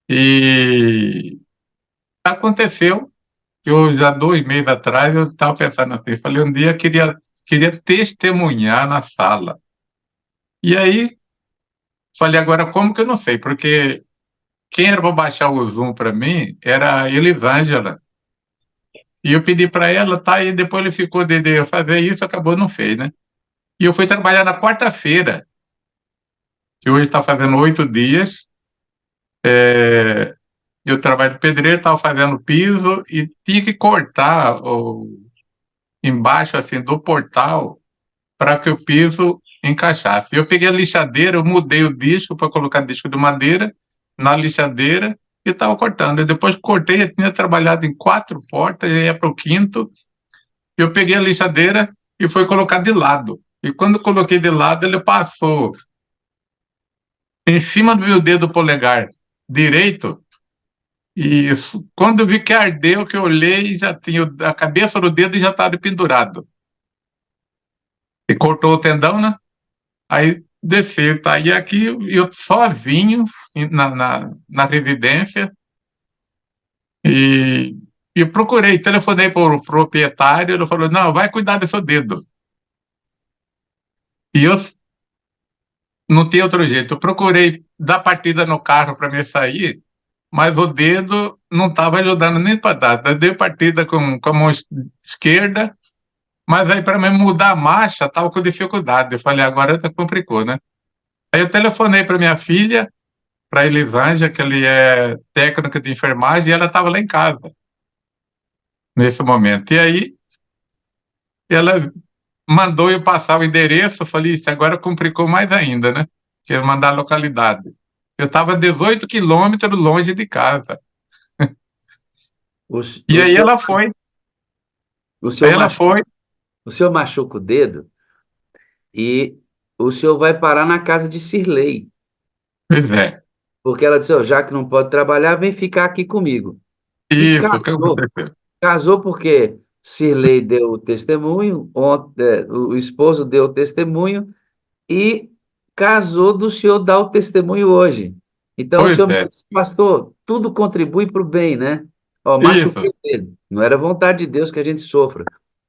E aconteceu que eu, já 2 meses atrás, eu estava pensando assim, falei, um dia eu queria testemunhar na sala. E aí, falei, agora como que eu não sei? Porque quem era para baixar o Zoom para mim era a Elisângela. E eu pedi para ela, tá? E depois ele ficou de eu fazer isso, acabou não fez, né? E eu fui trabalhar na quarta-feira, que hoje está fazendo 8 dias. Eu trabalho de pedreiro, estava fazendo piso e tinha que cortar embaixo assim do portal para que o piso encaixasse. Eu peguei a lixadeira, eu mudei o disco para colocar disco de madeira na lixadeira e estava cortando. E depois que cortei, eu tinha trabalhado em 4 portas, eu ia para o quinto. Eu peguei a lixadeira e fui colocar de lado. E quando eu coloquei de lado, ele passou em cima do meu dedo polegar direito. E quando eu vi que ardeu, que eu olhei, já tinha a cabeça do dedo já estava pendurado. E cortou o tendão, né? Aí desceu, tá? E aqui eu sozinho na residência e eu procurei, telefonei para o proprietário, ele falou, não, vai cuidar do seu dedo. E eu não tinha outro jeito. Eu procurei dar partida no carro para me sair, mas o dedo não estava ajudando nem para dar. Eu dei partida com a mão esquerda, mas aí para mim mudar a marcha estava com dificuldade. Eu falei, agora complicou, né? Aí eu telefonei para minha filha, para a Elisângela, que ele é técnica de enfermagem, e ela estava lá em casa nesse momento. E aí ela mandou eu passar o endereço, eu falei, isso agora complicou mais ainda, né? Que é mandar a localidade. Eu estava 18 quilômetros longe de casa. O, E o aí senhor, ela foi, o aí senhor ela foi, o senhor machuca o dedo e o senhor vai parar na casa de Cirlei, pois é, porque ela disse, ó, já que não pode trabalhar, vem ficar aqui comigo. E isso, o que casou. aconteceu? Casou porque Cirlei deu o testemunho, o esposo deu o testemunho e casou do senhor dar o testemunho hoje. Então o Pois senhor me é, disse, pastor, tudo contribui para o bem, né? Ó, isso, machuquei ele. Não era vontade de Deus que a gente sofra,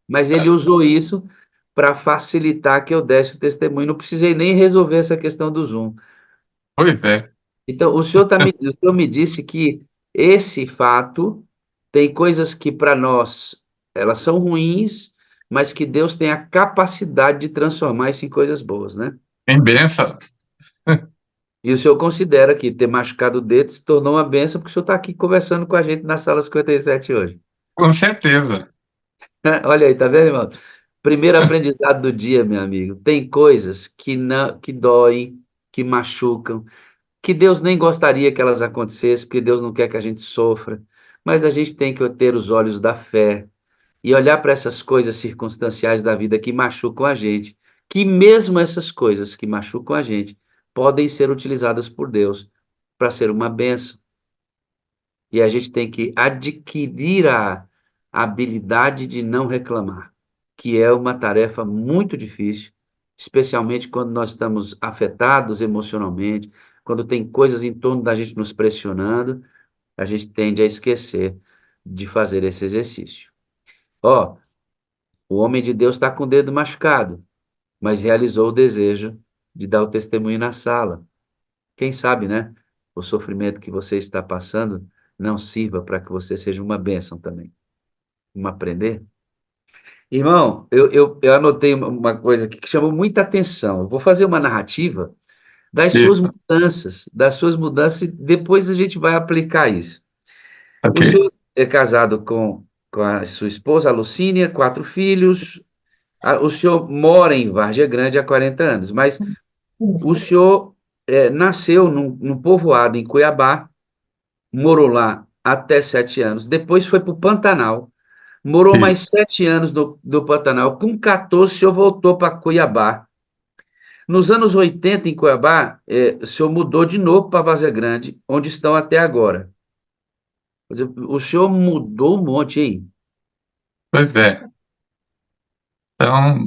mas ele usou isso para facilitar que eu desse o testemunho. Não precisei nem resolver essa questão do Zoom. pois é, Então, o senhor me disse que esse fato tem coisas que para nós elas são ruins, mas que Deus tem a capacidade de transformar isso em coisas boas, né? em benção, E o senhor considera que ter machucado o dedo se tornou uma bênção, porque o senhor está aqui conversando com a gente na sala 57 hoje. com certeza. Olha aí, tá vendo, irmão? Primeiro aprendizado do dia, meu amigo. Tem coisas que não, que doem, que machucam, que Deus nem gostaria que elas acontecessem, porque Deus não quer que a gente sofra. Mas a gente tem que ter os olhos da fé e olhar para essas coisas circunstanciais da vida que machucam a gente, que mesmo essas coisas que machucam a gente podem ser utilizadas por Deus para ser uma bênção. E a gente tem que adquirir a habilidade de não reclamar, que é uma tarefa muito difícil, especialmente quando nós estamos afetados emocionalmente, quando tem coisas em torno da gente nos pressionando, a gente tende a esquecer de fazer esse exercício. Ó, o homem de Deus está com o dedo machucado, mas realizou o desejo de dar o testemunho na sala. Quem sabe, né? O sofrimento que você está passando não sirva para que você seja uma bênção também. Vamos aprender? Irmão, eu anotei uma coisa aqui que chamou muita atenção. Eu vou fazer uma narrativa Isso, das suas mudanças, e depois a gente vai aplicar isso. O ok. senhor é casado com a sua esposa, a Lucínia, 4 filhos. O senhor mora em Várzea Grande há 40 anos, mas o senhor nasceu num povoado em Cuiabá, morou lá até 7 anos, depois foi para o Pantanal, morou mais Isso. 7 anos do Pantanal, com 14 o senhor voltou para Cuiabá. Nos anos 80, em Cuiabá, o senhor mudou de novo para Várzea Grande, onde estão até agora. Quer dizer, o senhor mudou um monte aí. Pois é. Então,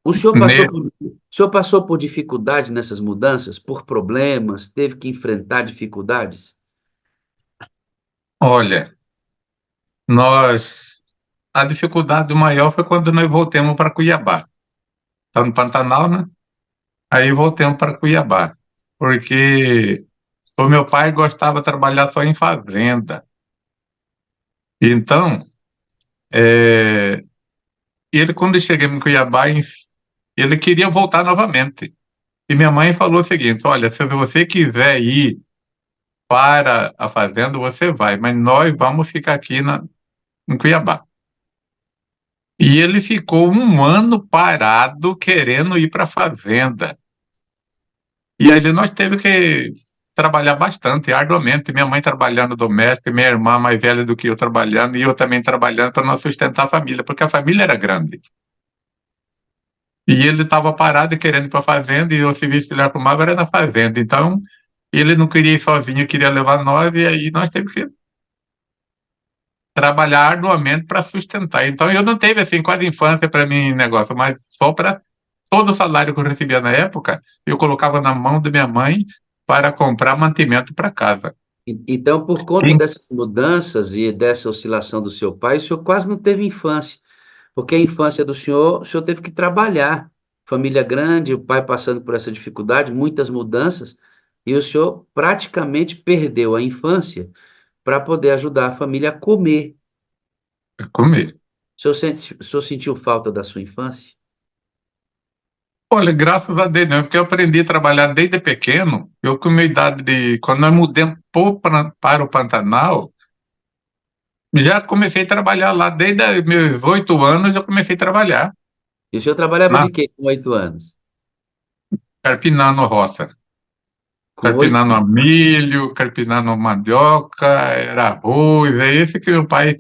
O senhor ne- passou o senhor passou por dificuldade nessas mudanças, por problemas, teve que enfrentar dificuldades? olha, nós. A dificuldade maior foi quando nós voltamos para Cuiabá. Está no Pantanal, né? Aí voltamos para Cuiabá. Porque o meu pai gostava de trabalhar só em fazenda. Então, é, ele, quando chegamos em Cuiabá, ele queria voltar novamente. E minha mãe falou o seguinte: olha, se você quiser ir para a fazenda, você vai, mas nós vamos ficar aqui em Cuiabá. E ele ficou um ano parado querendo ir para a fazenda. E aí nós teve que trabalhar bastante, arduamente. Minha mãe trabalhando doméstico, minha irmã mais velha do que eu trabalhando, e eu também trabalhando para nós sustentar a família, porque a família era grande. E ele estava parado e querendo ir para a fazenda, e o serviço que ele arrumava era na fazenda. Então, ele não queria ir sozinho, queria levar nós, e aí nós temos que trabalhar arduamente para sustentar. Então, eu não teve, assim, quase infância para mim negócio, mas só para todo o salário que eu recebia na época, eu colocava na mão da minha mãe para comprar mantimento para casa. Então, por conta Sim. dessas mudanças e dessa oscilação do seu pai, o senhor quase não teve infância, porque a infância do senhor, o senhor teve que trabalhar. Família grande, o pai passando por essa dificuldade, muitas mudanças, e o senhor praticamente perdeu a infância para poder ajudar a família a comer. Comer. O senhor sentiu falta da sua infância? Olha, graças a Deus, não, porque eu aprendi a trabalhar desde pequeno. Eu, com a minha idade de. Quando nós mudamos para o Pantanal, já comecei a trabalhar lá. Desde os meus 8 anos, eu comecei a trabalhar, E o senhor trabalhava na de quê com 8 anos? carpinando roça. Com oito Carpinando milho, carpinando mandioca, era arroz. É esse que meu pai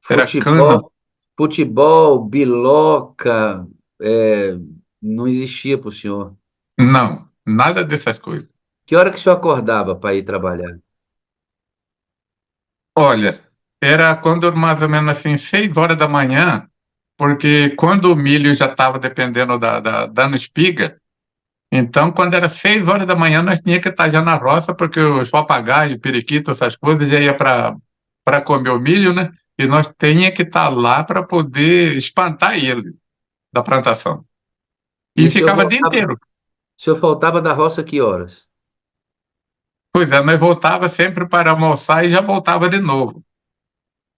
era cana. Futebol, futebol, biloca, é, não existia para o senhor. Não, nada dessas coisas. Que hora que o senhor acordava para ir trabalhar? Olha, era quando mais ou menos assim, 6 horas da manhã, porque quando o milho já estava dependendo dando espiga, então quando era 6 horas da manhã nós tínhamos que estar já na roça, porque os papagaios, periquito, essas coisas já ia para comer o milho, né? E nós tínhamos que estar lá para poder espantar eles da plantação. E E ficava o dia inteiro. o senhor faltava da roça que horas? Pois é, nós voltava sempre para almoçar e já voltava de novo.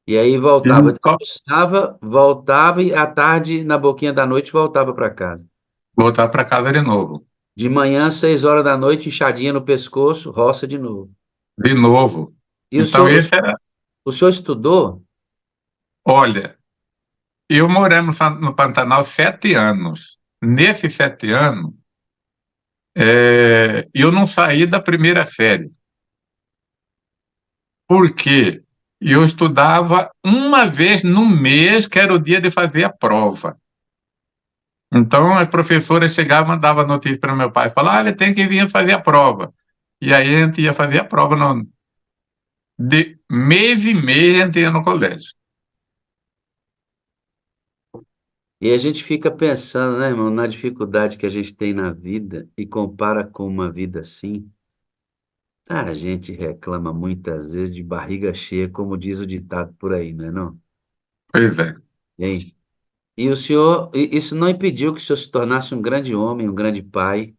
E aí E voltava, almoçava, voltava e à tarde, na boquinha da noite, voltava para casa. voltava para casa de novo. De manhã, 6 horas da noite, enxadinha no pescoço, roça de novo. De novo. E Então esse era, o senhor estudou? olha, eu moramos no Pantanal 7 anos. Nesses 7 anos, eu não saí da primeira série. Por quê? Eu estudava uma vez no mês, que era o dia de fazer a prova. Então, a professora chegava e mandava notícia para meu pai, falava, ele tem que vir fazer a prova. E aí a gente ia fazer a prova de mês em mês, a gente ia no colégio. E a gente fica pensando, né, irmão, na dificuldade que a gente tem na vida e compara com uma vida assim. A gente reclama muitas vezes de barriga cheia, como diz o ditado por aí, não é não? Pois é. Hein? E o senhor, isso não impediu que o senhor se tornasse um grande homem, um grande pai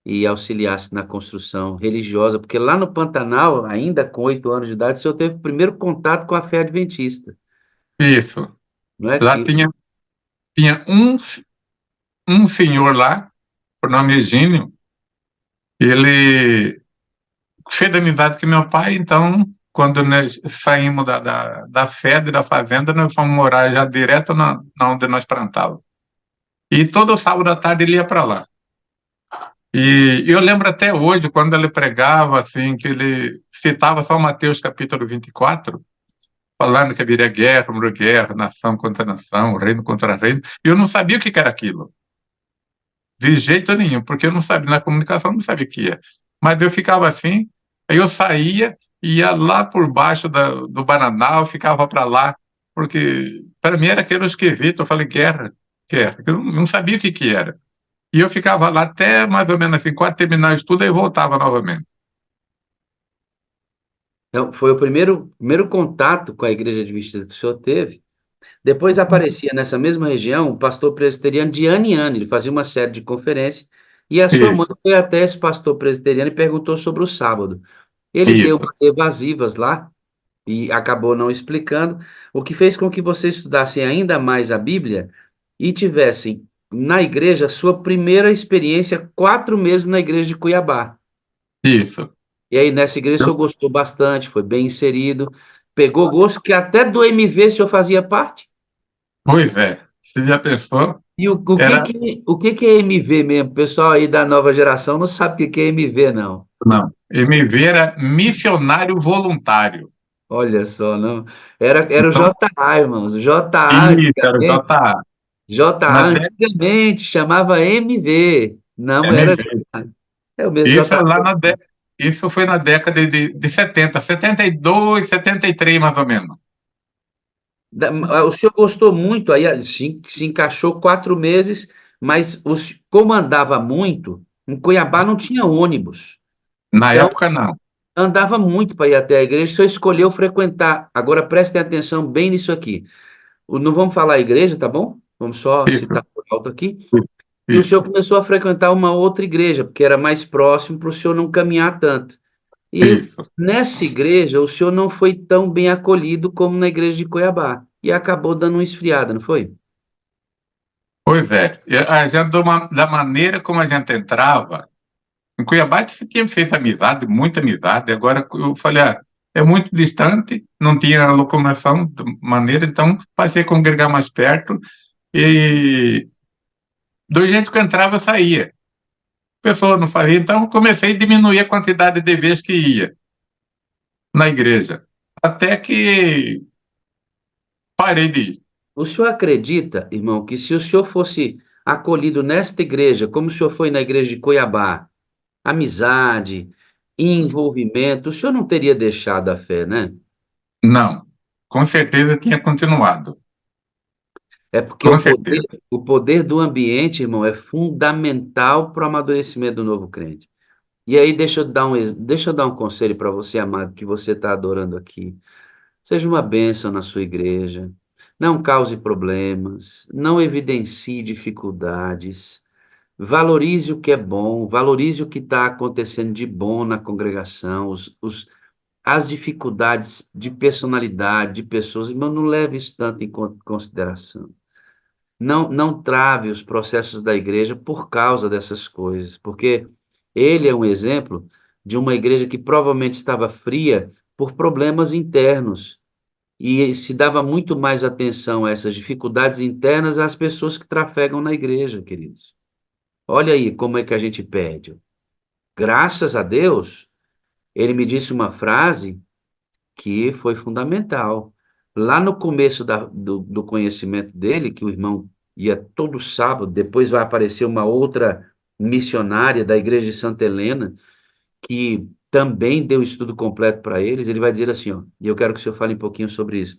e auxiliasse na construção religiosa, porque lá no Pantanal, ainda com 8 anos de idade, o senhor teve o primeiro contato com a fé adventista, Isso. não é Lá que tinha um senhor lá, por nome Egínio, ele fez amizade com meu pai, então, quando nós saímos da sede da fazenda, nós fomos morar já direto na onde nós plantávamos. E todo sábado à tarde ele ia para lá. E eu lembro até hoje, quando ele pregava, assim, que ele citava São Mateus capítulo 24, falando que haveria guerra, rumor de guerra, nação contra nação, reino contra reino, e eu não sabia o que era aquilo. De jeito nenhum, porque eu não sabia, na comunicação eu não sabia o que ia. Mas eu ficava assim, aí eu saía, ia lá por baixo do Bananal, ficava para lá, porque para mim era aquele esquisito, eu falei guerra, guerra, eu não sabia o que era. E eu ficava lá até mais ou menos assim, quase terminar o estudo, aí eu voltava novamente. então, foi o primeiro contato com a igreja adventista que o senhor teve. Depois aparecia nessa mesma região o pastor presbiteriano de ano em ano, ele fazia uma série de conferências, e a sua mãe Isso, foi até esse pastor presbiteriano e perguntou sobre o sábado. Ele deu isso, umas evasivas lá e acabou não explicando, o que fez com que vocês estudassem ainda mais a Bíblia e tivessem na igreja sua primeira experiência, 4 meses na igreja de Cuiabá. isso. E aí nessa igreja o senhor gostou bastante, foi bem inserido, pegou gosto que até do MV o senhor fazia parte? Pois é, você já pensou? E Era, o que que é MV mesmo? O pessoal aí da nova geração não sabe o que que é MV, não. não, MV era missionário voluntário. Olha só, não. Era o Então, JA, irmãos. O JA isso, era o antigamente, JA. Na JA década antigamente chamava MV. Não era MV. JA. É o mesmo Isso, é JA. lá isso foi na década de 70, 72, 73, mais ou menos. O senhor gostou muito, aí se encaixou 4 meses, mas como andava muito, em Cuiabá não tinha ônibus. Na Então, época, não. andava muito para ir até a igreja, o senhor escolheu frequentar. Agora prestem atenção bem nisso aqui. Não vamos falar a igreja, tá bom? Vamos só Isso, citar por alto aqui. E o isso, senhor começou a frequentar uma outra igreja, porque era mais próximo para o senhor não caminhar tanto. E isso. nessa igreja, o senhor não foi tão bem acolhido como na igreja de Cuiabá. E acabou dando uma esfriada, não foi? Pois é. E a gente, da maneira como a gente entrava, em Cuiabá a gente tinha feito amizade, muita amizade. Agora eu falei, é muito distante, não tinha locomoção de maneira, então passei a congregar mais perto e do jeito que eu entrava, eu saía. A pessoa não fazia, então eu comecei a diminuir a quantidade de vezes que ia na igreja. Até que parei de ir. O senhor acredita, irmão, que se o senhor fosse acolhido nesta igreja, como o senhor foi na igreja de Cuiabá, amizade, envolvimento, o senhor não teria deixado a fé, né? Não, com certeza tinha continuado. É porque Com certeza. o poder do ambiente, irmão, é fundamental para o amadurecimento do novo crente. E aí, deixa eu dar um conselho para você, amado, que você está adorando aqui. Seja uma bênção na sua igreja. Não cause problemas. Não evidencie dificuldades. Valorize o que é bom. Valorize o que está acontecendo de bom na congregação. As dificuldades de personalidade, de pessoas. Irmão, não leve isso tanto em consideração. Não trave os processos da igreja por causa dessas coisas, porque ele é um exemplo de uma igreja que provavelmente estava fria por problemas internos. e se dava muito mais atenção a essas dificuldades internas às pessoas que trafegam na igreja, queridos. Olha aí como é que a gente perde. Graças a Deus, ele me disse uma frase que foi fundamental. Lá no começo do conhecimento dele, que o irmão ia todo sábado, depois vai aparecer uma outra missionária da igreja de Santa Helena, que também deu estudo completo para eles, ele vai dizer assim, ó, e eu quero que o senhor fale um pouquinho sobre isso.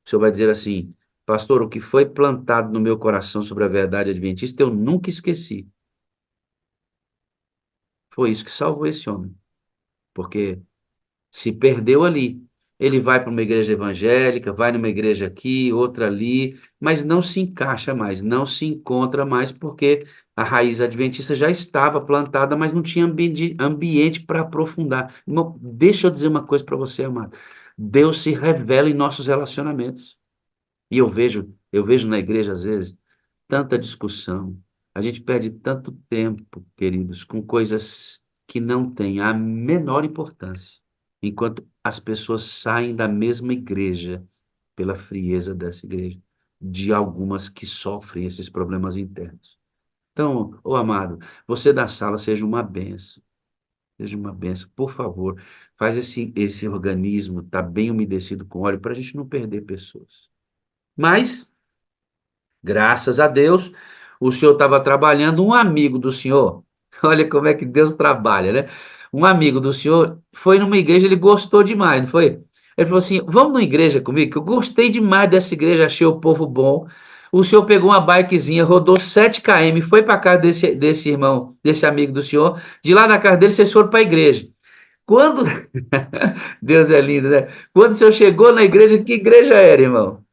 O senhor vai dizer assim, pastor, o que foi plantado no meu coração sobre a verdade adventista, eu nunca esqueci. Foi isso que salvou esse homem, porque se perdeu ali. Ele vai para uma igreja evangélica, vai numa igreja aqui, outra ali, mas não se encaixa mais, não se encontra mais, porque a raiz adventista já estava plantada, mas não tinha ambiente para aprofundar. Irmão, deixa eu dizer uma coisa para você, amado. Deus se revela em nossos relacionamentos. E eu vejo na igreja, às vezes, tanta discussão. A gente perde tanto tempo, queridos, com coisas que não têm a menor importância, enquanto as pessoas saem da mesma igreja pela frieza dessa igreja, de algumas que sofrem esses problemas internos. Então, ô amado, você da sala seja uma benção, por favor, faz esse organismo estar bem umedecido com óleo para a gente não perder pessoas. Mas graças a Deus, o senhor estava trabalhando, um amigo do senhor, olha como é que Deus trabalha, né? Um amigo do senhor foi numa igreja, ele gostou demais, não foi? Ele falou assim: vamos numa igreja comigo, que eu gostei demais dessa igreja, achei o povo bom. O senhor pegou uma bikezinha, rodou 7 km, foi para casa desse irmão, desse amigo do senhor. De lá na casa dele, vocês foram para a igreja. Quando. Deus é lindo, né? Quando o senhor chegou na igreja, que igreja era, irmão?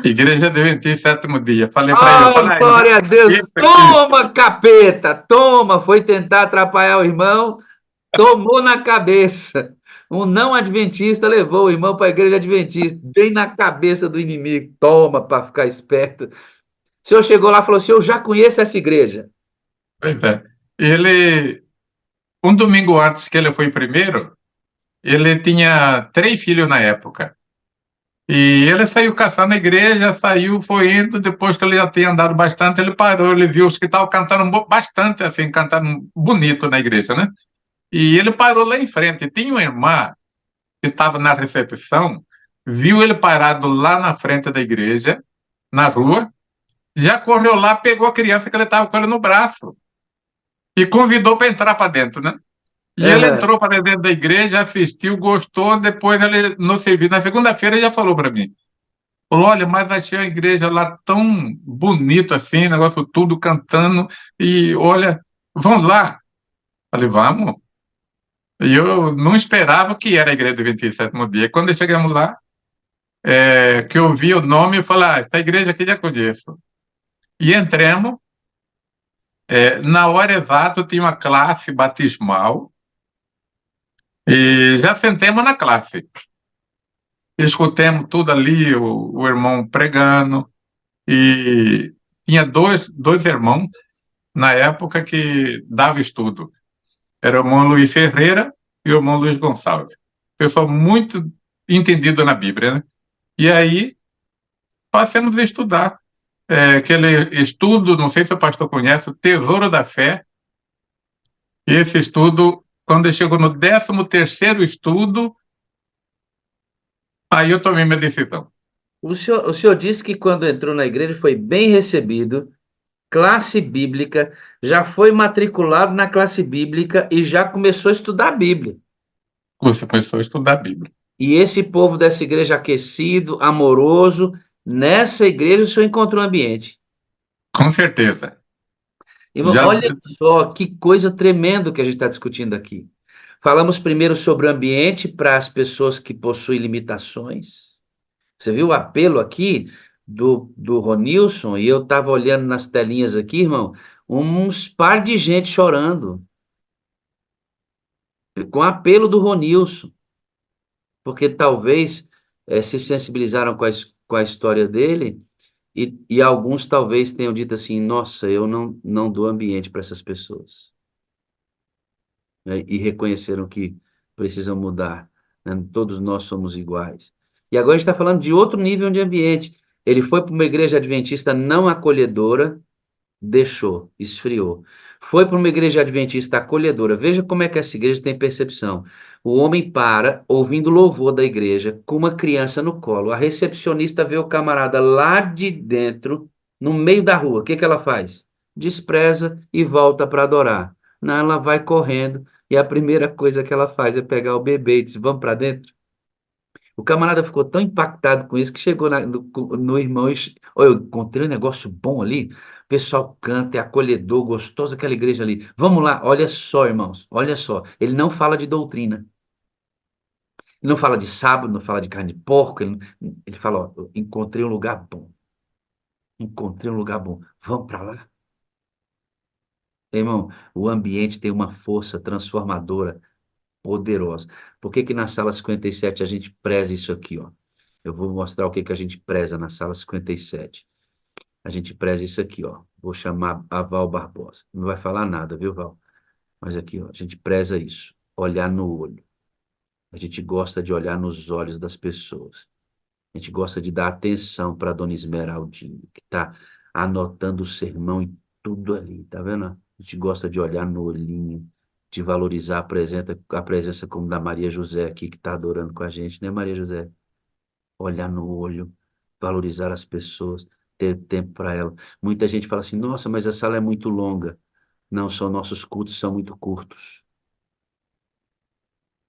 Igreja Adventista Sétimo Dia. Falei para ele, eu Ai, falei, glória a Deus! isso aqui. Toma, capeta! Toma! Foi tentar atrapalhar o irmão, tomou na cabeça. Um não adventista levou o irmão para a igreja adventista, bem na cabeça do inimigo. Toma, para ficar esperto. O senhor chegou lá e falou assim: eu já conheço essa igreja. Pois é. Ele, um domingo antes que ele foi primeiro, ele tinha 3 filhos na época. E ele saiu caçando a igreja, saiu, foi indo, depois que ele já tinha andado bastante, ele parou, ele viu os que estavam cantando bastante, assim, cantando bonito na igreja, né? E ele parou lá em frente. E tinha uma irmã que estava na recepção, viu ele parado lá na frente da igreja, na rua, já correu lá, pegou a criança que ele estava com ele no braço e convidou para entrar para dentro, né? E ele Aham. entrou para dentro da igreja, assistiu, gostou, depois ele no serviço. Na segunda-feira ele já falou para mim. Falou, olha, mas achei a igreja lá tão bonito assim, negócio tudo cantando, e olha, vamos lá. Falei, vamos. E eu não esperava que era a igreja do 27º dia. Quando chegamos lá, que eu vi o nome, eu falei, essa igreja aqui já conheço. E entramos, na hora exata tinha uma classe batismal, e já sentemos na classe. Escutemos tudo ali, o irmão pregando, e tinha dois irmãos na época que dava estudo. Era o irmão Luiz Ferreira e o irmão Luiz Gonçalves. Pessoal muito entendido na Bíblia, né? E aí passamos a estudar. Aquele estudo, não sei se o pastor conhece, o Tesouro da Fé. Esse estudo, quando chegou no 13º estudo, aí eu tomei minha decisão. O senhor disse que quando entrou na igreja foi bem recebido, classe bíblica, já foi matriculado na classe bíblica e já começou a estudar a Bíblia. Você começou a estudar a Bíblia. E esse povo dessa igreja aquecido, amoroso, nessa igreja o senhor encontrou um ambiente. Com certeza. Irmão, Já, olha só que coisa tremenda que a gente está discutindo aqui. Falamos primeiro sobre o ambiente para as pessoas que possuem limitações. Você viu o apelo aqui do Ronilson? E eu estava olhando nas telinhas aqui, irmão, uns par de gente chorando, com apelo do Ronilson, porque talvez se sensibilizaram com a história dele. E alguns talvez tenham dito assim: nossa, eu não dou ambiente para essas pessoas. Né? E reconheceram que precisam mudar. Né? Todos nós somos iguais. E agora a gente está falando de outro nível de ambiente. Ele foi para uma igreja adventista não acolhedora, deixou, esfriou. Foi para uma igreja adventista acolhedora. Veja como é que essa igreja tem percepção. O homem para, ouvindo louvor da igreja, com uma criança no colo. A recepcionista vê o camarada lá de dentro, no meio da rua. O que que ela faz? Despreza e volta para adorar. Não, ela vai correndo e a primeira coisa que ela faz é pegar o bebê e diz: vamos para dentro? O camarada ficou tão impactado com isso que chegou no irmão e olha, eu encontrei um negócio bom ali. O pessoal canta, é acolhedor, gostoso aquela igreja ali. Vamos lá, olha só, irmãos, olha só. Ele não fala de doutrina. Ele não fala de sábado, não fala de carne de porco. Ele fala, ó, eu encontrei um lugar bom. Encontrei um lugar bom. Vamos para lá. Irmão, o ambiente tem uma força transformadora poderosa. Por que que na sala 57 a gente preza isso aqui, ó? Eu vou mostrar o que que a gente preza na sala 57. A gente preza isso aqui, ó. Vou chamar a Val Barbosa. Não vai falar nada, viu, Val? Mas aqui, ó, a gente preza isso. Olhar no olho. A gente gosta de olhar nos olhos das pessoas. A gente gosta de dar atenção para a dona Esmeraldinha, que está anotando o sermão e tudo ali, tá vendo? A gente gosta de olhar no olhinho, de valorizar a presença como da Maria José aqui, que está adorando com a gente, né, Maria José? Olhar no olho, valorizar as pessoas, ter tempo para ela. Muita gente fala assim: nossa, mas a sala é muito longa. Não, são nossos cultos são muito curtos.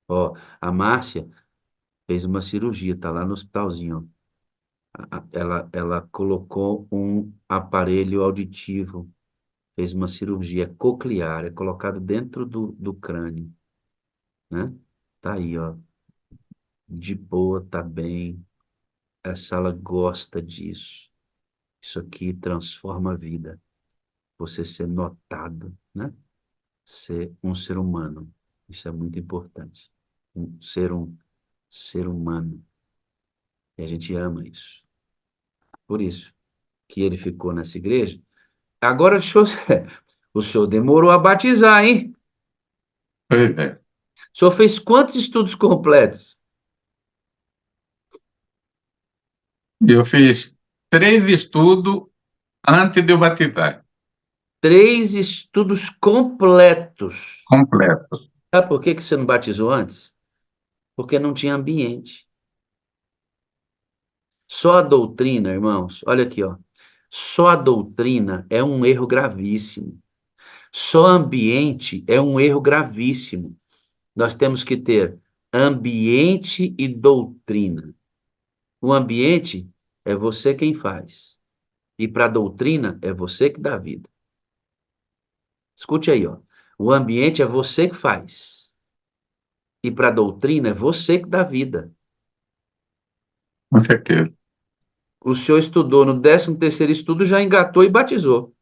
Ó, a Márcia fez uma cirurgia, tá lá no hospitalzinho, ó. Ela colocou um aparelho auditivo, fez uma cirurgia coclear, é colocado dentro do crânio, né? Tá aí, ó, de boa, tá bem. A sala gosta disso. Isso aqui transforma a vida. Você ser notado, né? Ser um ser humano. Isso é muito importante. Um ser humano. E a gente ama isso. Por isso que ele ficou nessa igreja. Agora, deixa eu... o senhor demorou a batizar, hein? Pois é. O senhor fez quantos estudos completos? Eu fiz 3 estudos antes de eu batizar, 3 estudos completos. completos. Sabe por que que você não batizou antes? Porque não tinha ambiente. Só a doutrina, irmãos, olha aqui, ó. Só a doutrina é um erro gravíssimo. Só ambiente é um erro gravíssimo. Nós temos que ter ambiente e doutrina. O ambiente é você quem faz. E para a doutrina é você que dá vida. Escute aí, ó. O ambiente é você que faz. E para a doutrina é você que dá vida. Com certeza. O senhor estudou no 13º estudo, já engatou e batizou.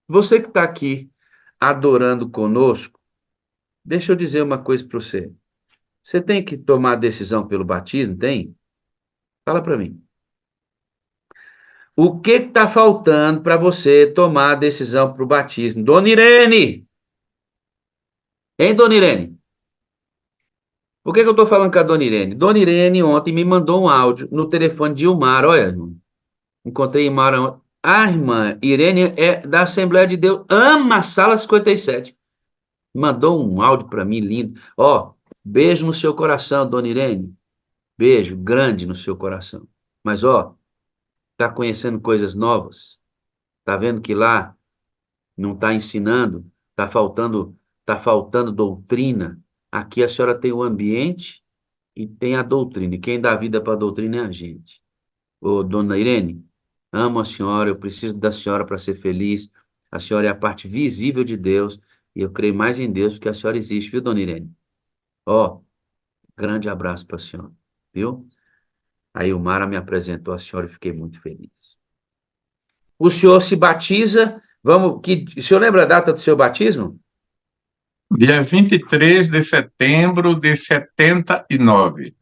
Você que está aqui adorando conosco, deixa eu dizer uma coisa para você. Você tem que tomar a decisão pelo batismo, tem? Fala para mim. O que está faltando para você tomar a decisão para o batismo? Dona Irene! Hein, Dona Irene? Por que que eu estou falando com a Dona Irene? Dona Irene ontem me mandou um áudio no telefone de Ilmar. Olha, irmão. Encontrei Ilmar ontem. A irmã Irene é da Assembleia de Deus, ama a Sala 57. Mandou um áudio para mim lindo. Ó, beijo no seu coração, Dona Irene. Beijo grande no seu coração. Mas, ó, tá conhecendo coisas novas? Tá vendo que lá não está ensinando? Tá faltando doutrina? Aqui a senhora tem o ambiente e tem a doutrina. E quem dá vida para a doutrina é a gente. Ô, Dona Irene, amo a senhora, eu preciso da senhora para ser feliz. A senhora é a parte visível de Deus. E eu creio mais em Deus do que a senhora existe, viu, Dona Irene? Ó, grande abraço para a senhora, viu? Aí o Mara me apresentou a senhora e fiquei muito feliz. O senhor se batiza, o senhor lembra a data do seu batismo? Dia 23 de setembro de 79.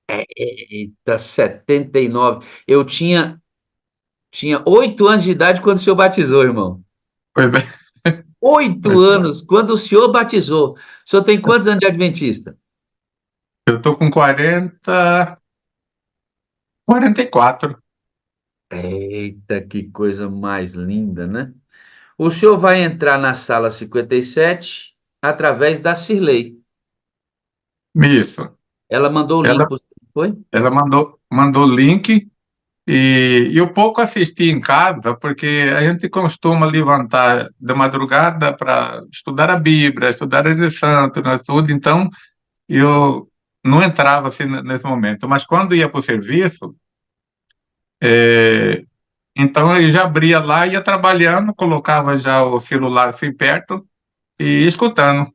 Eita, 79. Eu tinha 8 anos de idade quando o senhor batizou, irmão. Pois bem, 8 anos quando o senhor batizou. O senhor tem quantos anos de adventista? Eu estou com 44. Eita, que coisa mais linda, né? O senhor vai entrar na sala 57 através da Cirlei. Isso. Ela mandou o link, Ela, para você, não foi? ela mandou o link e eu pouco assisti em casa, porque a gente costuma levantar de madrugada para estudar a Bíblia, estudar a de Santo, né, tudo. Então, eu não entrava assim nesse momento. Mas quando ia para o serviço, é, então eu já abria lá, ia trabalhando, colocava já o celular assim perto e escutando.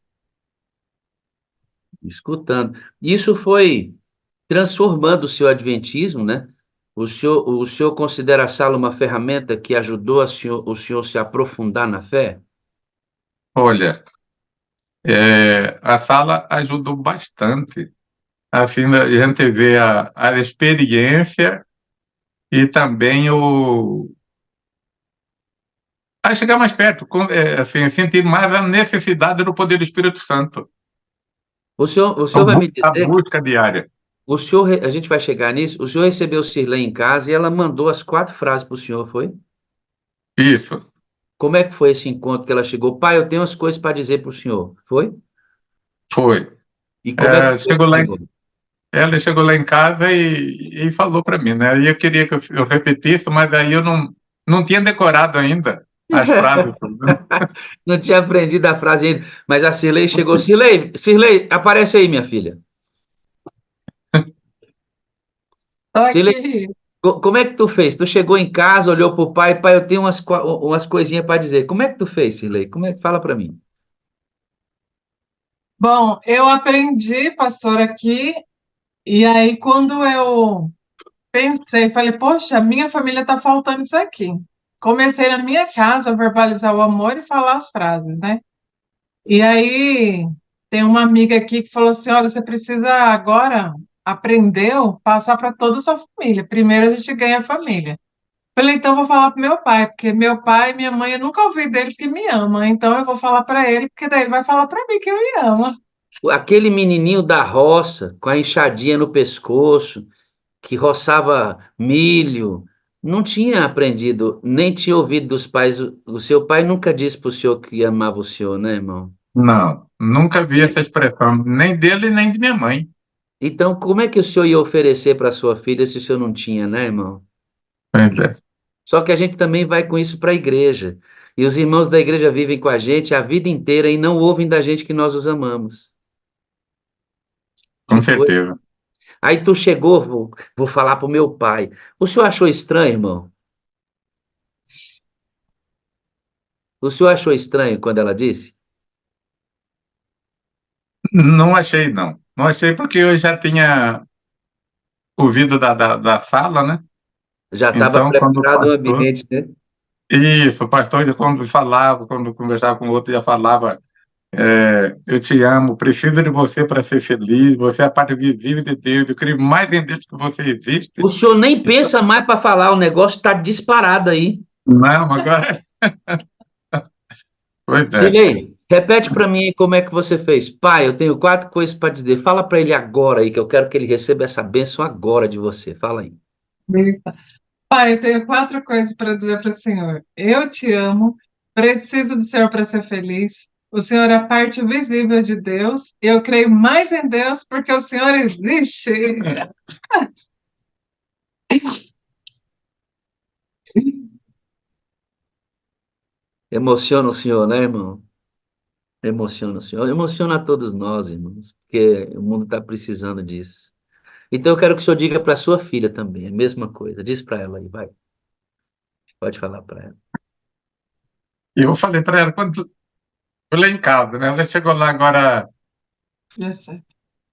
Escutando. Isso foi transformando o seu adventismo, né? O senhor considera a sala uma ferramenta que ajudou o senhor se aprofundar na fé? Olha, a sala ajudou bastante. Assim, a gente vê a experiência e também a chegar mais perto, assim, sentir mais a necessidade do poder do Espírito Santo, O senhor vai me a dizer, busca diária. a gente vai chegar nisso, o senhor recebeu Cirlei em casa e ela mandou as 4 frases para o senhor, foi? Isso, Como é que foi esse encontro que ela chegou? Pai, eu tenho umas coisas para dizer para o senhor. Foi? foi. E como é que foi? Chegou lá, ela chegou lá em casa e falou para mim, né? Aí eu queria que eu repetisse, mas aí eu não tinha decorado ainda as frases. Não tinha aprendido a frase ainda, mas a Cirlei chegou. Cirlei, Cirlei, aparece aí, minha filha. Tô Cirlei, aqui. como é que tu fez? Tu chegou em casa, olhou pro pai, pai, eu tenho umas coisinhas para dizer. Como é que tu fez, Cirlei? Como é que fala para mim? Bom, eu aprendi, pastor, aqui, e aí quando eu pensei, falei, poxa, minha família tá faltando isso aqui. Comecei na minha casa a verbalizar o amor e falar as frases, né? E aí tem uma amiga aqui que falou assim, olha, você precisa agora, aprendeu, passar para toda a sua família. Primeiro a gente ganha a família. Falei, então eu vou falar pro meu pai, porque meu pai e minha mãe, eu nunca ouvi deles que me amam, então eu vou falar para ele, porque daí ele vai falar para mim que eu me ama. Aquele menininho da roça, com a enxadinha no pescoço, que roçava milho, não tinha aprendido, nem tinha ouvido dos pais. O seu pai nunca disse para o senhor que amava o senhor, né, irmão? Não, nunca vi essa expressão, nem dele, nem de minha mãe. Então, como é que o senhor ia oferecer para sua filha se o senhor não tinha, né, irmão? Pois é, Só que a gente também vai com isso para a igreja. E os irmãos da igreja vivem com a gente a vida inteira e não ouvem da gente que nós os amamos. com Que coisa. certeza. Aí tu chegou, vou falar pro meu pai. O senhor achou estranho, irmão? O senhor achou estranho quando ela disse? Não achei, não. Não achei porque eu já tinha ouvido da sala, né? Já estava Então, quando o preparado o pastor. ambiente, né? Isso, o pastor, quando falava, quando conversava com o outro, já falava: eu te amo, preciso de você para ser feliz, você é a parte visível de Deus, eu creio mais em Deus que você O existe. senhor nem Então, pensa mais para falar, o negócio está disparado aí. não, agora. Pois é. Silei, repete para mim aí como é que você fez. Pai, eu tenho 4 coisas para dizer. Fala para ele agora aí, que eu quero que ele receba essa bênção agora de você. Fala aí. Eita. Pai, eu tenho 4 coisas para dizer para o Senhor. Eu te amo, preciso do Senhor para ser feliz. O Senhor é a parte visível de Deus. Eu creio mais em Deus porque o Senhor existe. Emociona o senhor, né, irmão? Emociona o senhor. Emociona a todos nós, irmãos, porque o mundo está precisando disso. Então eu quero que o senhor diga para sua filha também, a mesma coisa. Diz para ela aí, vai. Pode falar para ela. E eu falei para ela, quando eu lá em casa, né? Ela chegou lá agora, Yes.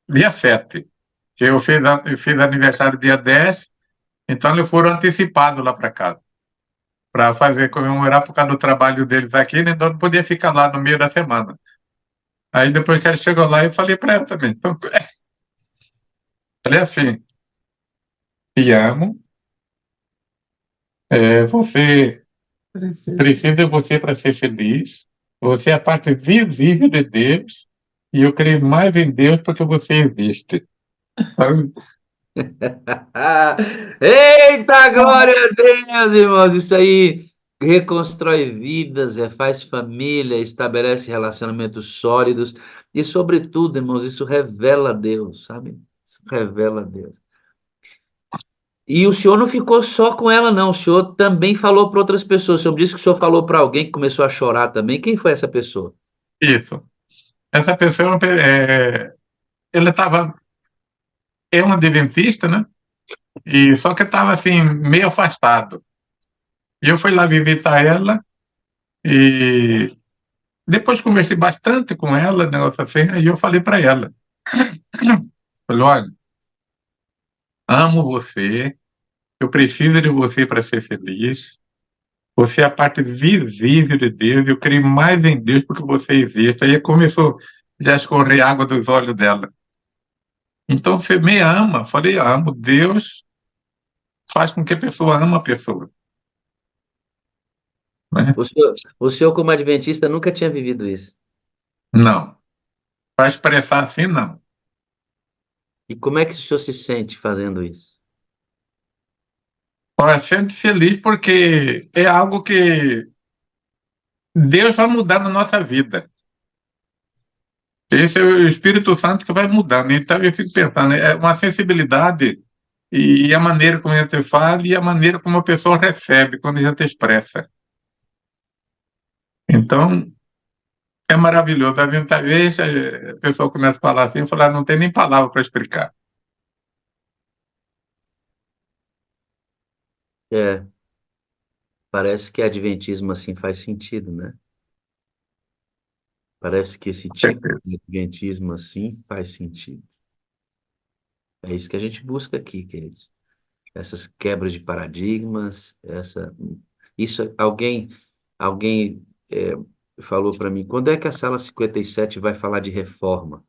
dia 7, que eu fiz aniversário dia 10, então eles foram antecipados lá para casa, para fazer comemorar por causa do trabalho deles aqui, né? Então não podia ficar lá no meio da semana. Aí depois que ela chegou lá, eu falei para ela também. Então, falei assim: te amo, você precisa de você para ser feliz, você é a parte visível de Deus, e eu creio mais em Deus porque você existe. Eita, glória a Deus, irmãos! Isso aí reconstrói vidas, refaz família, estabelece relacionamentos sólidos e, sobretudo, irmãos, isso revela Deus, sabe? Isso revela Deus. E o senhor não ficou só com ela, não. O senhor também falou para outras pessoas. O senhor disse que o senhor falou para alguém que começou a chorar também. Quem foi essa pessoa? Isso. Essa pessoa, ele estava, é uma adventista, né? E só que estava assim, meio afastado. E eu fui lá visitar ela e depois conversei bastante com ela, negócio assim, aí eu falei para ela, falei, olha, amo você, eu preciso de você para ser feliz, você é a parte visível de Deus, eu creio mais em Deus porque você existe. Aí começou já a escorrer água dos olhos dela. Então você me ama? Falei, amo. Deus faz com que a pessoa ama a pessoa, né? O senhor, como adventista, nunca tinha vivido isso. Não. Para expressar assim, não. E como é que o senhor se sente fazendo isso? Olha, sinto feliz porque é algo que Deus vai mudar na nossa vida. Esse é o Espírito Santo que vai mudar, né? Então eu fico pensando, é uma sensibilidade e a maneira como a gente fala e a maneira como a pessoa recebe quando a gente expressa. Então, é maravilhoso. Às vezes a pessoa começa a falar assim, eu falo, não tem nem palavra para explicar. É, parece que adventismo assim faz sentido, né? Parece que esse tipo de adventismo assim faz sentido. É isso que a gente busca aqui, queridos. Essas quebras de paradigmas, isso alguém falou para mim, quando é que a sala 57 vai falar de reforma?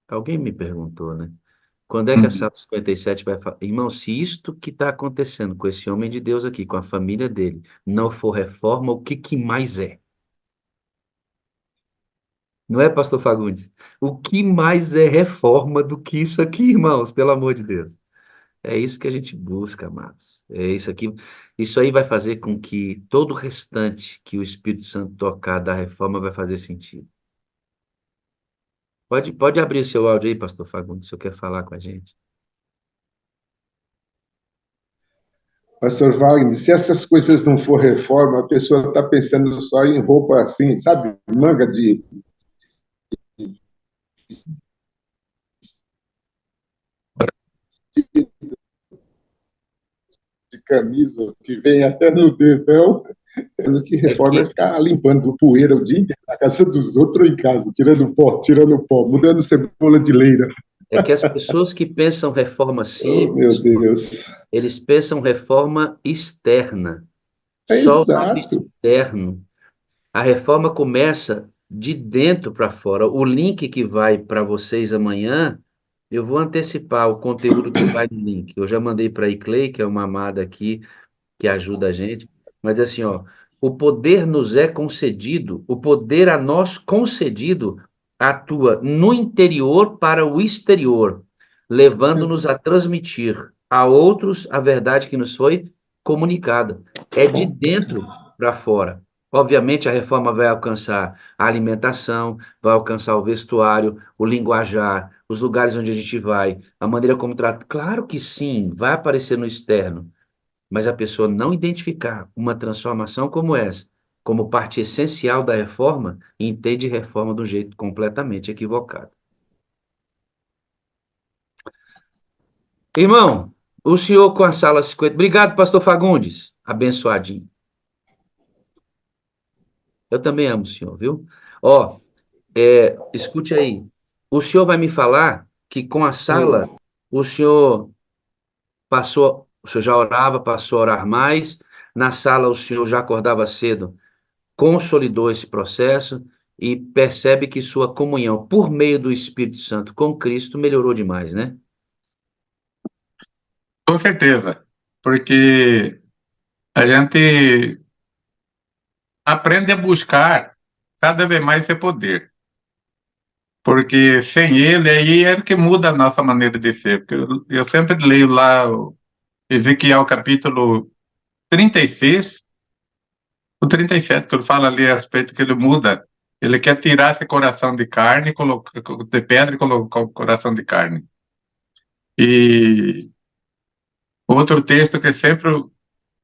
Alguém me perguntou, né? Quando é que a Uhum. sala 57 vai falar? Irmão, se isto que está acontecendo com esse homem de Deus aqui, com a família dele, não for reforma, o que que mais é? Não é, pastor Fagundes? O que mais é reforma do que isso aqui, irmãos? Pelo amor de Deus. É isso que a gente busca, amados. É isso aqui. Isso aí vai fazer com que todo o restante que o Espírito Santo tocar da reforma vai fazer sentido. Pode abrir o seu áudio aí, pastor Fagundes, se o senhor quer falar com a gente. Pastor Wagner, se essas coisas não for reforma, a pessoa está pensando só em roupa assim, sabe? Manga de camisa que vem até no dedão, tendo que É reforma é que, ficar limpando poeira o dia inteiro na casa dos outros ou em casa, tirando pó, mudando cebola de leira. é que as pessoas que pensam reforma Oh, meu simples, Deus. eles pensam reforma externa, É só o lado exato. externo. A reforma começa de dentro para fora. O link que vai para vocês amanhã, eu vou antecipar o conteúdo que vai no link. Eu já mandei para a Iclei, que é uma amada aqui, que ajuda a gente. Mas assim, ó, o poder nos é concedido, o poder a nós concedido atua no interior para o exterior, levando-nos a transmitir a outros a verdade que nos foi comunicada. É de dentro para fora. Obviamente, a reforma vai alcançar a alimentação, vai alcançar o vestuário, o linguajar, os lugares onde a gente vai, a maneira como trata. Claro que sim, vai aparecer no externo, mas a pessoa não identificar uma transformação como essa, como parte essencial da reforma, entende reforma de um jeito completamente equivocado. Irmão, o senhor com a sala 50. Obrigado, pastor Fagundes. Abençoadinho. Eu também amo o senhor, viu? Ó, escute aí. O senhor vai me falar que com a sala, o senhor o senhor já orava, passou a orar mais. Na sala, o senhor já acordava cedo, consolidou esse processo e percebe que sua comunhão por meio do Espírito Santo com Cristo melhorou demais, né? Com certeza. Porque a gente aprende a buscar cada vez mais esse poder. porque sem ele, aí é que muda a nossa maneira de ser. Porque eu sempre leio lá o Ezequiel capítulo 36, o 37, que ele fala ali a respeito que ele muda. Ele quer tirar esse coração de carne, de pedra e colocar o coração de carne. E outro texto que sempre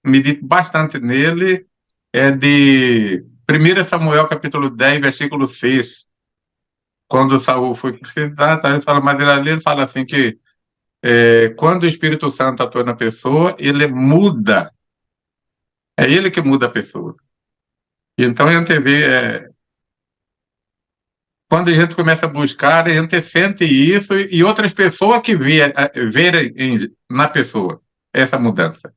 medito bastante nele é de 1 Samuel capítulo 10, versículo 6. Quando Saul foi crucificado, tá, ele fala, mas ele fala assim que quando o Espírito Santo atua na pessoa, ele muda. É ele que muda a pessoa. Então a gente vê, quando a gente começa a buscar, a gente sente isso e outras pessoas que verem na pessoa essa mudança.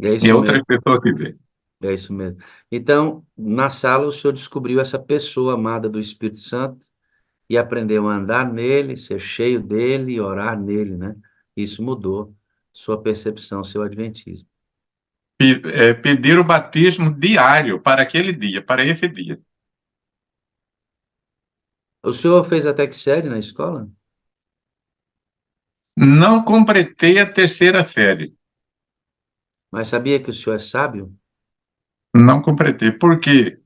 É E isso outras mesmo, pessoas que veem. é isso mesmo. Então, na sala, o senhor descobriu essa pessoa amada do Espírito Santo e aprendeu a andar nele, ser cheio dele e orar nele, né? Isso mudou sua percepção, seu adventismo. Pedir o batismo diário para aquele dia, para esse dia. O senhor fez até que série na escola? Não completei a terceira série. Mas sabia que o senhor é sábio? Não completei. Porque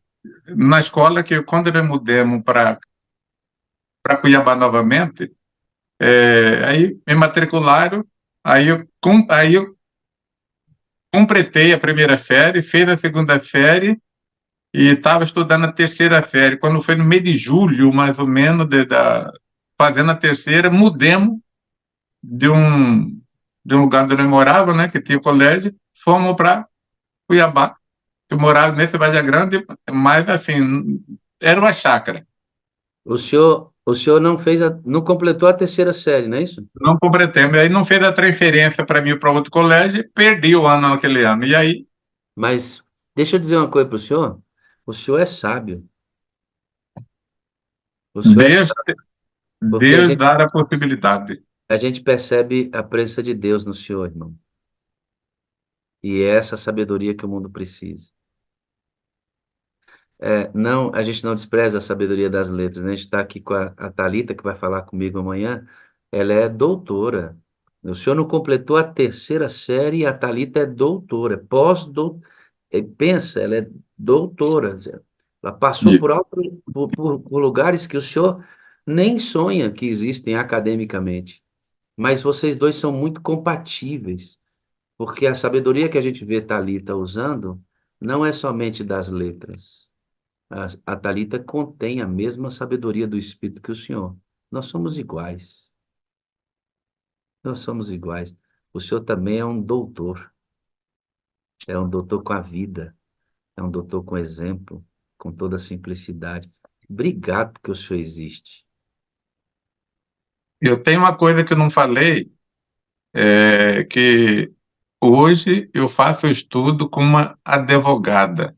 na escola, que quando nós mudamos para Cuiabá novamente, aí me matricularam, aí eu completei a primeira série, fiz a segunda série e estava estudando a terceira série. Quando foi no mês de julho, mais ou menos, fazendo a terceira, mudemos de um lugar onde eu morava, né, que tinha colégio, fomos para Cuiabá. Eu morava nesse Vargem Grande, mas assim, era uma chácara. O senhor não completou a terceira série, não é isso? Não completamos. E aí não fez a transferência para mim para outro colégio e perdi o ano naquele ano. E aí, Mas deixa eu dizer uma coisa para o senhor. O senhor é sábio. O senhor é Deus, sábio, porque a Deus gente, dar a possibilidade. a gente percebe a presença de Deus no senhor, irmão. E é essa sabedoria que o mundo precisa. Não, a gente não despreza a sabedoria das letras, né? A gente está aqui com a Thalita, que vai falar comigo amanhã. Ela é doutora. O senhor não completou a terceira série e a Thalita é doutora, pós-doutora. Pensa, ela é doutora. Zé. Ela passou Isso. por lugares que o senhor nem sonha que existem academicamente. Mas vocês dois são muito compatíveis, porque a sabedoria que a gente vê Thalita usando não é somente das letras. A Thalita contém a mesma sabedoria do Espírito que o Senhor. Nós somos iguais. Nós somos iguais. O Senhor também é um doutor. É um doutor com a vida. É um doutor com exemplo, com toda a simplicidade. Obrigado porque o Senhor existe. Eu tenho uma coisa que eu não falei, que hoje eu faço estudo com uma advogada.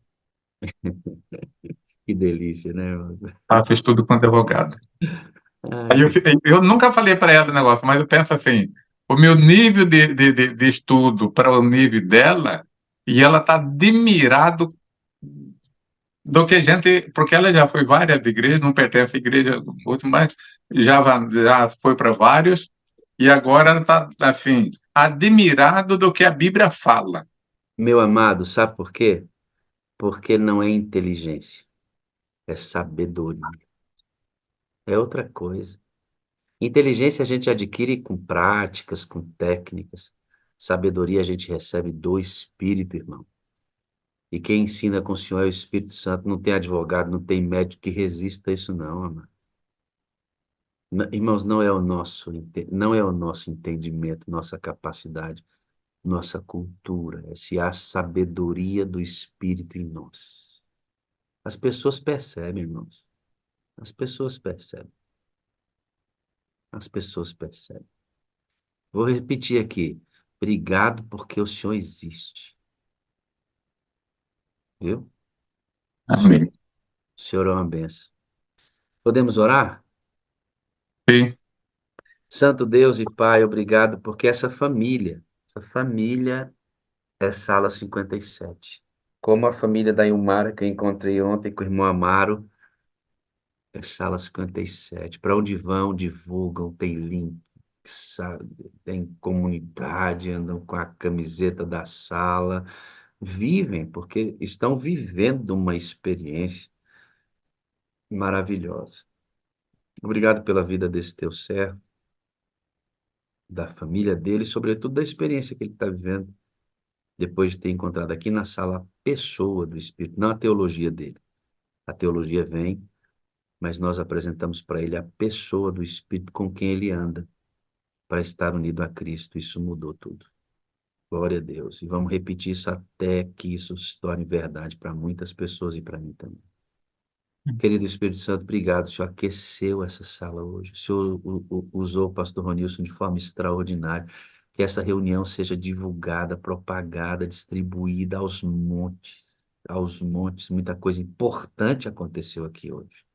Que delícia, né, irmão? Faço estudo com advogada. Ai, Aí que... eu nunca falei para ela o negócio, mas eu penso assim, o meu nível de estudo para o nível dela, e ela está admirado do que a gente, porque ela já foi várias igrejas, não pertence à igreja outra, mas já foi para vários, e agora ela está, assim, admirado do que a Bíblia fala. Meu amado, sabe por quê? Porque não é inteligência, é sabedoria. É outra coisa. Inteligência a gente adquire com práticas, com técnicas. Sabedoria a gente recebe do Espírito, irmão. E quem ensina com o Senhor é o Espírito Santo. Não tem advogado, não tem médico que resista a isso, não, amado. Irmãos, não é o nosso entendimento, nossa capacidade, nossa cultura. É se há sabedoria do Espírito em nós. As pessoas percebem, irmãos. As pessoas percebem. As pessoas percebem. Vou repetir aqui. Obrigado porque o Senhor existe. Viu? O Senhor, Amém. o Senhor é uma benção. Podemos orar? Sim. Santo Deus e Pai, obrigado porque essa família é Sala 57. Como a família da Ilmara que eu encontrei ontem com o irmão Amaro, É sala 57. Para onde vão, divulgam, tem link, sabe? Tem comunidade, andam com a camiseta da sala. Vivem, porque estão vivendo uma experiência maravilhosa. Obrigado pela vida desse teu servo, da família dele, e sobretudo da experiência que ele está vivendo, depois de ter encontrado aqui na sala a pessoa do Espírito, não a teologia dele. A teologia vem, mas nós apresentamos para ele a pessoa do Espírito com quem ele anda, para estar unido a Cristo. Isso mudou tudo. Glória a Deus. E vamos repetir isso até que isso se torne verdade para muitas pessoas e para mim também. Querido Espírito Santo, obrigado. O Senhor aqueceu essa sala hoje. O Senhor usou o pastor Ronilson de forma extraordinária. Que essa reunião seja divulgada, propagada, distribuída aos montes. Aos montes. Muita coisa importante aconteceu aqui hoje.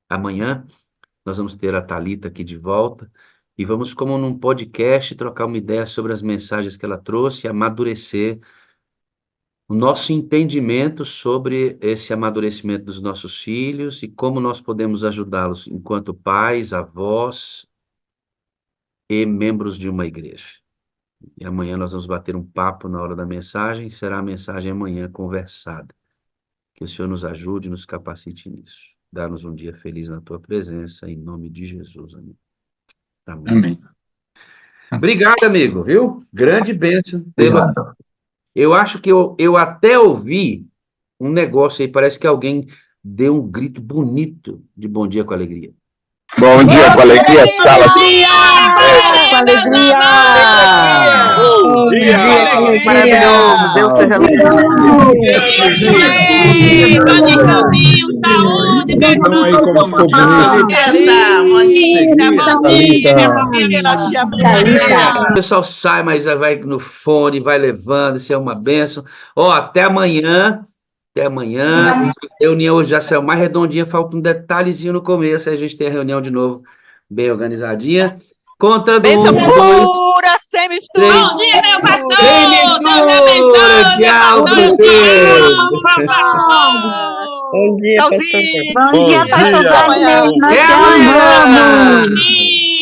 Amanhã nós vamos ter a Thalita aqui de volta e vamos, como num podcast, trocar uma ideia sobre as mensagens que ela trouxe e amadurecer o nosso entendimento sobre esse amadurecimento dos nossos filhos e como nós podemos ajudá-los enquanto pais, avós e membros de uma igreja. E amanhã nós vamos bater um papo na hora da mensagem, será a mensagem amanhã conversada. Que o Senhor nos ajude e nos capacite nisso. Dá-nos um dia feliz na tua presença, em nome de Jesus. Amém. Amém. Amém. Obrigado, amigo, viu? Grande bênção tê-lo aqui. Obrigado. Eu acho que eu até ouvi um negócio aí, parece que alguém deu um grito bonito de bom dia com alegria. Bom dia com alegria, sala. Com alegria! Bom dia, Maravilhoso! Deus seja louvado! Claudinho, saúde, meu irmão! O pessoal sai, mas vai no fone, vai levando, isso é uma bênção. Ó, até amanhã. Até amanhã. A reunião hoje já saiu mais redondinha, falta um detalhezinho no começo, aí a gente tem a reunião de novo bem organizadinha. Contando Bênção um, pura, sem mistura! Bom dia, meu pastor! Deus te abençoe, tchau, meu pastor! Bom dia, Tchauzinho! Bom dia, pastor Wagner! Nós Até te amanhã! amamos!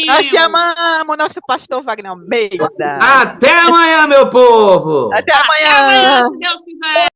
Nós te amamos, nosso pastor Wagner Almeida! Até amanhã, meu povo! Até amanhã! Se Deus quiser.